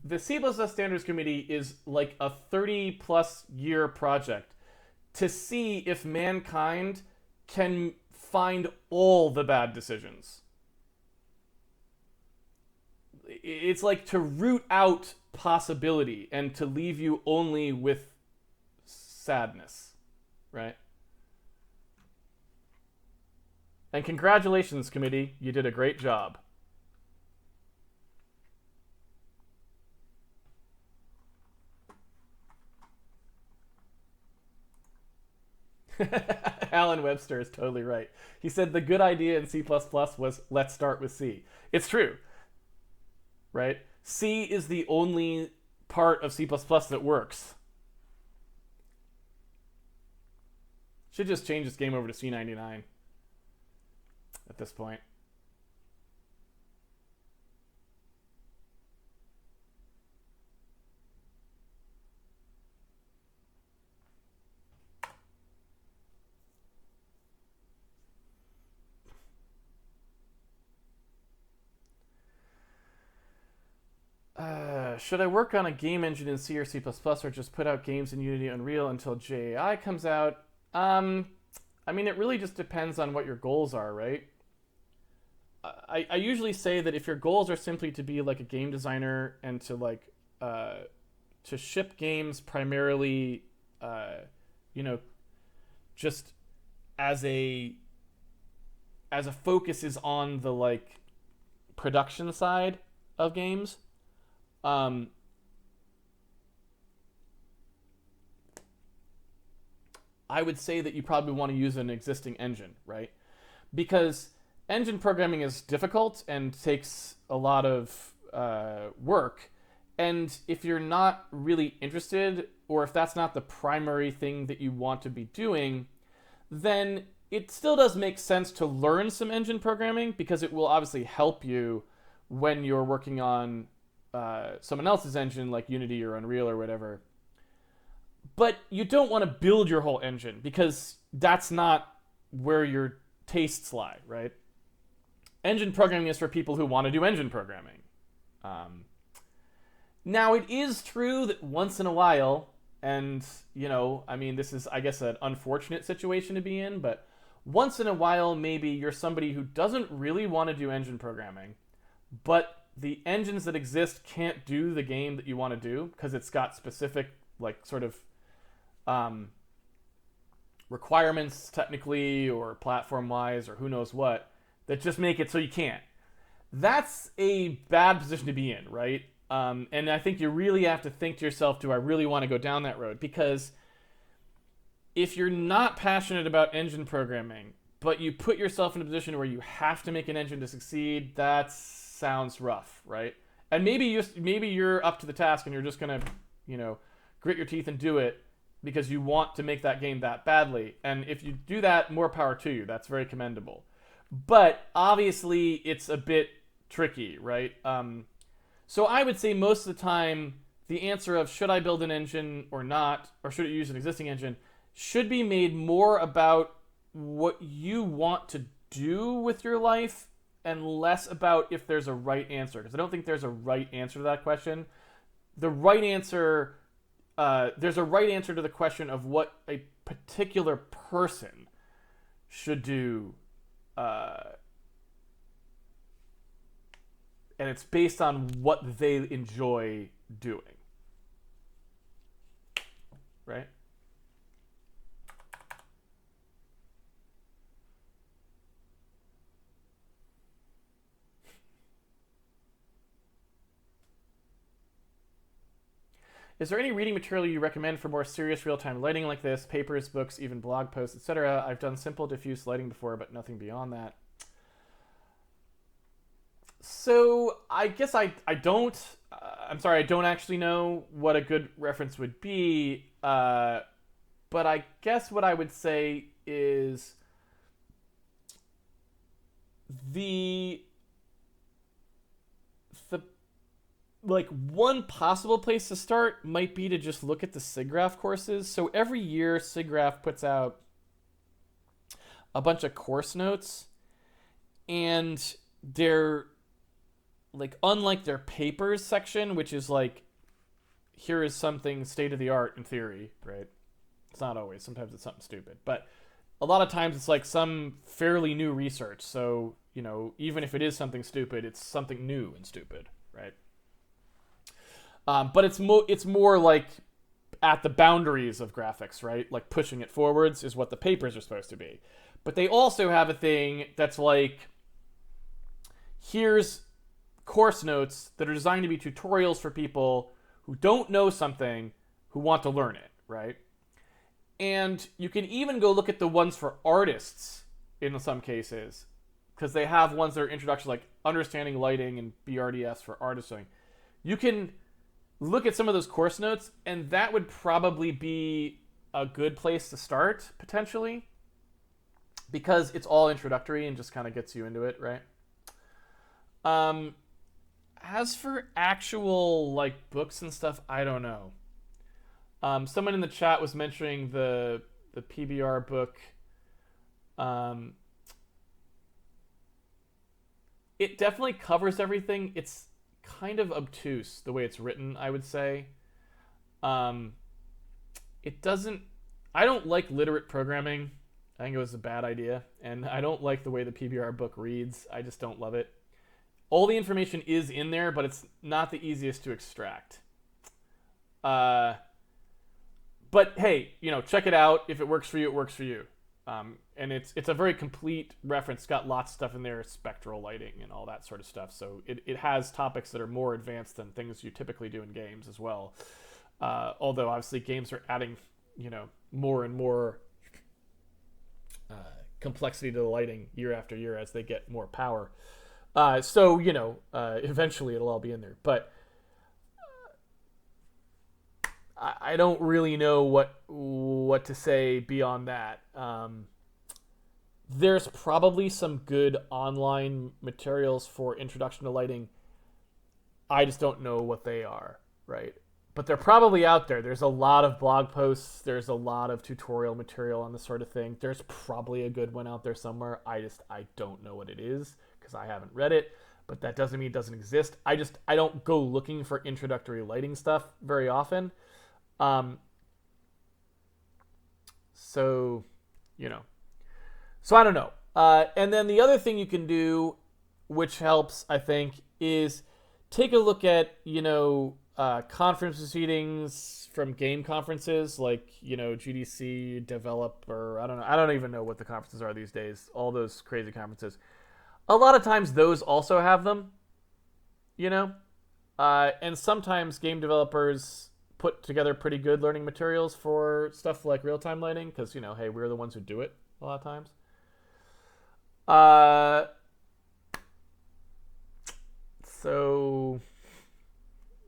The C++ Standards Committee is like a 30-plus year project to see if mankind can find all the bad decisions. It's like to root out possibility and to leave you only with sadness, right? And congratulations, committee, you did a great job. Alan Webster is totally right. He said the good idea in C++ was let's start with C. It's true, right? C is the only part of C++ that works. Should just change this game over to C99 at this point. Should I work on a game engine in C or C++ or just put out games in Unity and Unreal until JAI comes out? I mean, it really just depends on what your goals are, right? I usually say that if your goals are simply to be like a game designer and to like to ship games primarily, just as a focus is on the like production side of games. I would say that you probably want to use an existing engine, right? Because engine programming is difficult and takes a lot of work. And if you're not really interested, or if that's not the primary thing that you want to be doing, then it still does make sense to learn some engine programming because it will obviously help you when you're working on someone else's engine like Unity or Unreal or whatever. But you don't want to build your whole engine because that's not where your tastes lie, right? Engine programming is for people who want to do engine programming. Now, it is true that once in a while, and, I mean, this is, I guess, an unfortunate situation to be in, but once in a while, maybe you're somebody who doesn't really want to do engine programming, but the engines that exist can't do the game that you want to do because it's got specific, like, sort of requirements technically or platform-wise or who knows what that just make it so you can't. That's a bad position to be in, right? And I think you really have to think to yourself, do I really want to go down that road? Because if you're not passionate about engine programming, but you put yourself in a position where you have to make an engine to succeed, that sounds rough, right? And maybe you're up to the task and you're just going to, grit your teeth and do it because you want to make that game that badly. And if you do that, more power to you. That's very commendable. But obviously, it's a bit tricky, right? So I would say most of the time, the answer of should I build an engine or not, or should it use an existing engine, should be made more about what you want to do with your life and less about if there's a right answer. Because I don't think there's a right answer to that question. The right answer, there's a right answer to the question of what a particular person should do. And it's based on what they enjoy doing. Right? Is there any reading material you recommend for more serious real-time lighting like this? Papers, books, even blog posts, etc. I've done simple diffuse lighting before, but nothing beyond that. So I guess I don't. I'm sorry, I don't actually know what a good reference would be. But I guess what I would say is the like one possible place to start might be to just look at the SIGGRAPH courses. So every year SIGGRAPH puts out a bunch of course notes, and they're like, unlike their papers section, which is like, here is something state of the art in theory, right? It's not always. Sometimes it's something stupid, but a lot of times it's like some fairly new research. So, you know, even if it is something stupid, it's something new and stupid, right? But it's more like at the boundaries of graphics, right? Like pushing it forwards is what the papers are supposed to be. But they also have a thing that's like, here's course notes that are designed to be tutorials for people who don't know something, who want to learn it, right? And you can even go look at the ones for artists in some cases, because they have ones that are introduction, like understanding lighting and BRDS for artisting. You can look at some of those course notes, and that would probably be a good place to start, potentially, because it's all introductory and just kind of gets you into it, right? As for actual like books and stuff, I don't know. Someone in the chat was mentioning the PBR book. It definitely covers everything. It's kind of obtuse the way it's written, I would say. It doesn't... I don't like literate programming. I think it was a bad idea. And I don't like the way the PBR book reads. I just don't love it. All the information is in there, but it's not the easiest to extract. But hey, you know, check it out. If it works for you, it works for you. And it's a very complete reference. It's got lots of stuff in there, spectral lighting and all that sort of stuff. So it has topics that are more advanced than things you typically do in games as well. Although obviously games are adding, you know, more and more complexity to the lighting year after year as they get more power. So, you know, eventually it'll all be in there. But I don't really know what to say beyond that. There's probably some good online materials for introduction to lighting. I just don't know what they are, right? But they're probably out there. There's a lot of blog posts. There's a lot of tutorial material on this sort of thing. There's probably a good one out there somewhere. I don't know what it is because I haven't read it. But that doesn't mean it doesn't exist. I don't go looking for introductory lighting stuff very often. So, you know. So I don't know. And then the other thing you can do, which helps, I think, is take a look at, you know, conference proceedings from game conferences like, you know, GDC, Develop, or I don't know. I don't even know what the conferences are these days. All those crazy conferences. A lot of times those also have them, you know. And sometimes game developers put together pretty good learning materials for stuff like real-time lighting because, you know, hey, we're the ones who do it a lot of times. So,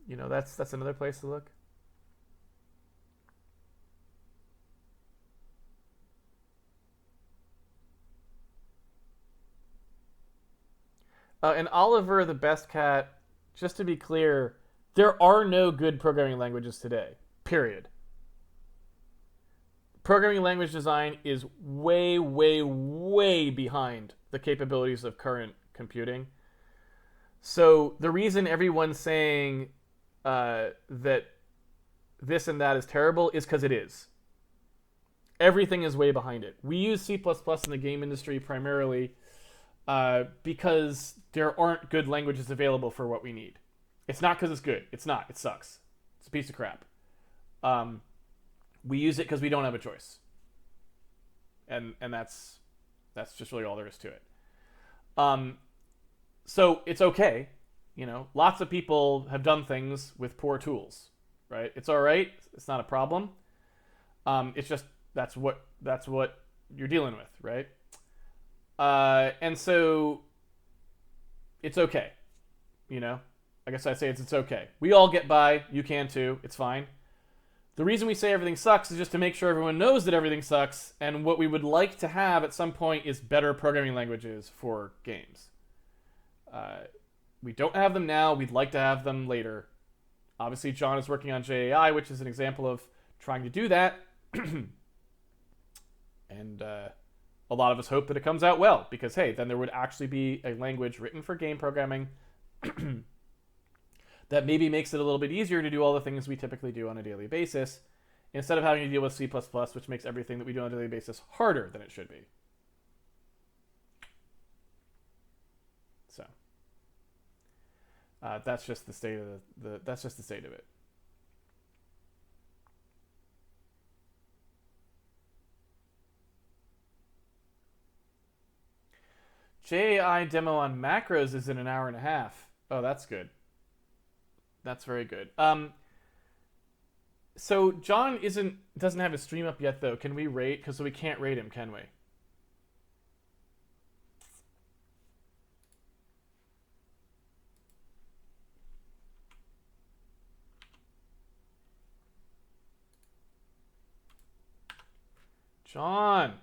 you know, that's another place to look. And Oliver the Best Cat, just to be clear, there are no good programming languages today, period. Programming language design is way, way, way behind the capabilities of current computing. So the reason everyone's saying that this and that is terrible is because it is. Everything is way behind it. We use C++ in the game industry primarily because there aren't good languages available for what we need. It's not because it's good. It's not. It sucks. It's a piece of crap. We use it because we don't have a choice. And that's just really all there is to it. So it's okay. You know, lots of people have done things with poor tools, right? It's all right. It's not a problem. It's just that's what you're dealing with, right? And so it's okay. You know, I guess I'd say it's okay. We all get by. You can too. It's fine. The reason we say everything sucks is just to make sure everyone knows that everything sucks, and what we would like to have at some point is better programming languages for games. We don't have them now. We'd like to have them later. Obviously, John is working on JAI, which is an example of trying to do that. And a lot of us hope that it comes out well, because, hey, then there would actually be a language written for game programming that maybe makes it a little bit easier to do all the things we typically do on a daily basis, instead of having to deal with C++, which makes everything that we do on a daily basis harder than it should be. So that's just the state of that's just the state of it. JAI demo on macros is in an hour and a half. Oh, that's good. That's very good. So John doesn't have his stream up yet, though. Can we rate? Because we can't rate him, can we? John.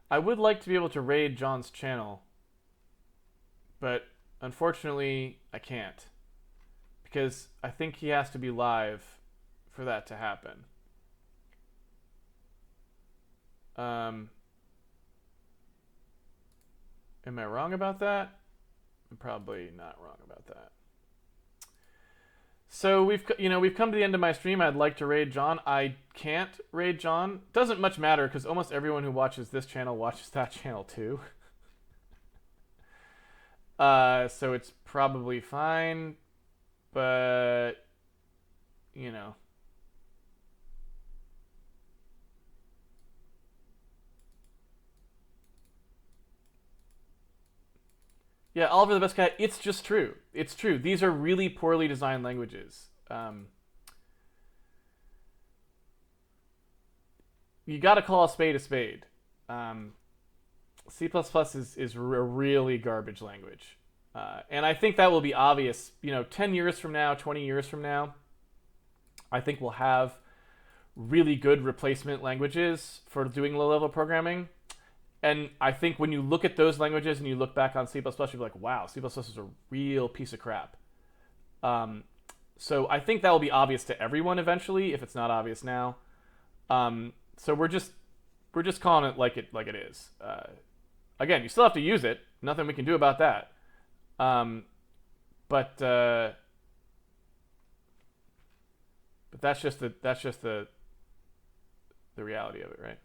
I would like to be able to raid John's channel, but unfortunately I can't, because I think he has to be live for that to happen. Am I wrong about that? I'm probably not wrong about that. So we've come to the end of my stream. I'd like to raid John. I can't raid John. Doesn't much matter, because almost everyone who watches this channel watches that channel too. So it's probably fine, but you know. Yeah, Oliver the Best Cat, it's just true. It's true. These are really poorly designed languages. You gotta call a spade a spade. C++ is a really garbage language. And I think that will be obvious, 10 years from now, 20 years from now. I think we'll have really good replacement languages for doing low-level programming. And I think when you look at those languages and you look back on C++, you'll be like, wow, C++ is a real piece of crap. So I think that will be obvious to everyone eventually, if it's not obvious now. So we're just calling it like it is. Again, you still have to use it. Nothing we can do about that. But that's just the reality of it, right?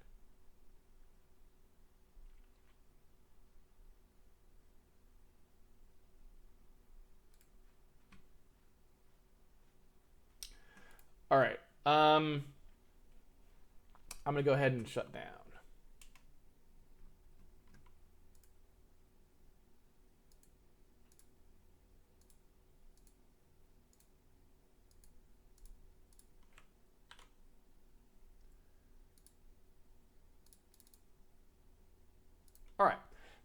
All right. I'm gonna go ahead and shut down. All right.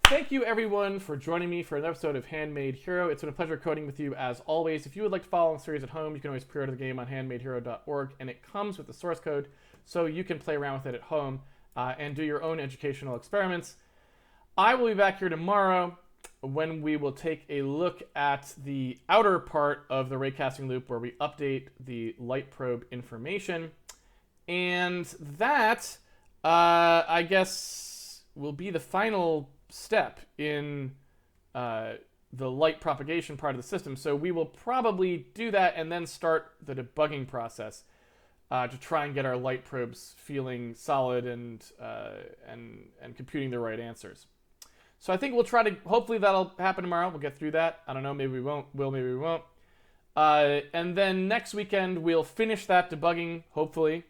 Thank you, everyone, for joining me for another episode of Handmade Hero. It's been a pleasure coding with you, as always. If you would like to follow the series at home, you can always pre-order the game on handmadehero.org, and it comes with the source code, so you can play around with it at home and do your own educational experiments. I will be back here tomorrow when we will take a look at the outer part of the raycasting loop, where we update the light probe information. And that, I guess, will be the final step in the light propagation part of the system. So we will probably do that and then start the debugging process to try and get our light probes feeling solid and computing the right answers. So I think we'll try to, hopefully that'll happen tomorrow. We'll get through that. I don't know, maybe we won't. Maybe we won't. And then next weekend we'll finish that debugging, hopefully,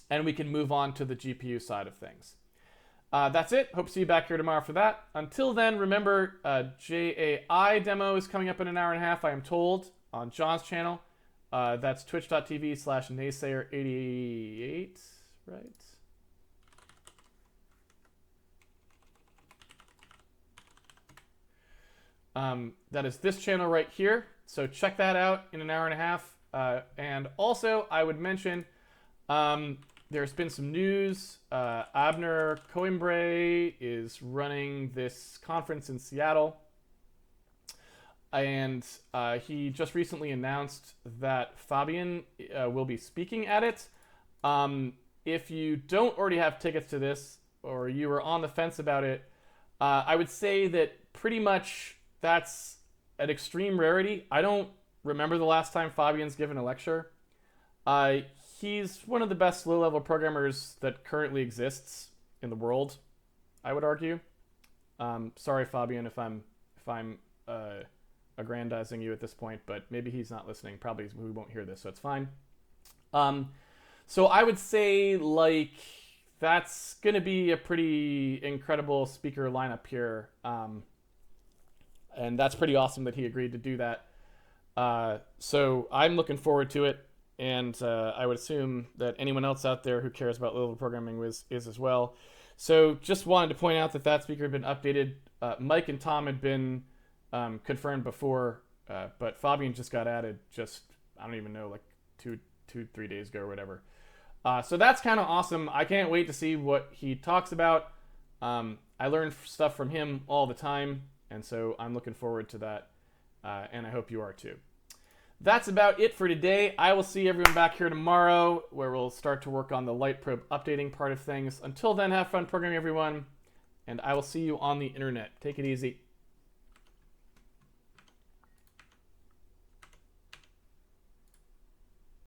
and we can move on to the GPU side of things. That's it. Hope to see you back here tomorrow for that. Until then, remember, JAI demo is coming up in an hour and a half, I am told, on John's channel. That's twitch.tv/naysayer88, right? That is this channel right here. So check that out in an hour and a half. And also, I would mention there's been some news. Abner Coimbray is running this conference in Seattle. And he just recently announced that Fabian will be speaking at it. If you don't already have tickets to this, or you were on the fence about it, I would say that pretty much that's an extreme rarity. I don't remember the last time Fabian's given a lecture. He's one of the best low-level programmers that currently exists in the world, I would argue. Sorry, Fabian, if I'm aggrandizing you at this point, but maybe he's not listening. Probably we won't hear this, so it's fine. So I would say, like, that's going to be a pretty incredible speaker lineup here. And that's pretty awesome that he agreed to do that. So I'm looking forward to it. And I would assume that anyone else out there who cares about low-level programming is as well. So just wanted to point out that that speaker had been updated. Mike and Tom had been confirmed before, but Fabian just got added just, I don't even know, like 3 days ago or whatever. So that's kind of awesome. I can't wait to see what he talks about. I learn stuff from him all the time, and so I'm looking forward to that, and I hope you are too. That's about it for today. I will see everyone back here tomorrow, where we'll start to work on the light probe updating part of things. Until then, have fun programming, everyone, and I will see you on the internet. Take it easy.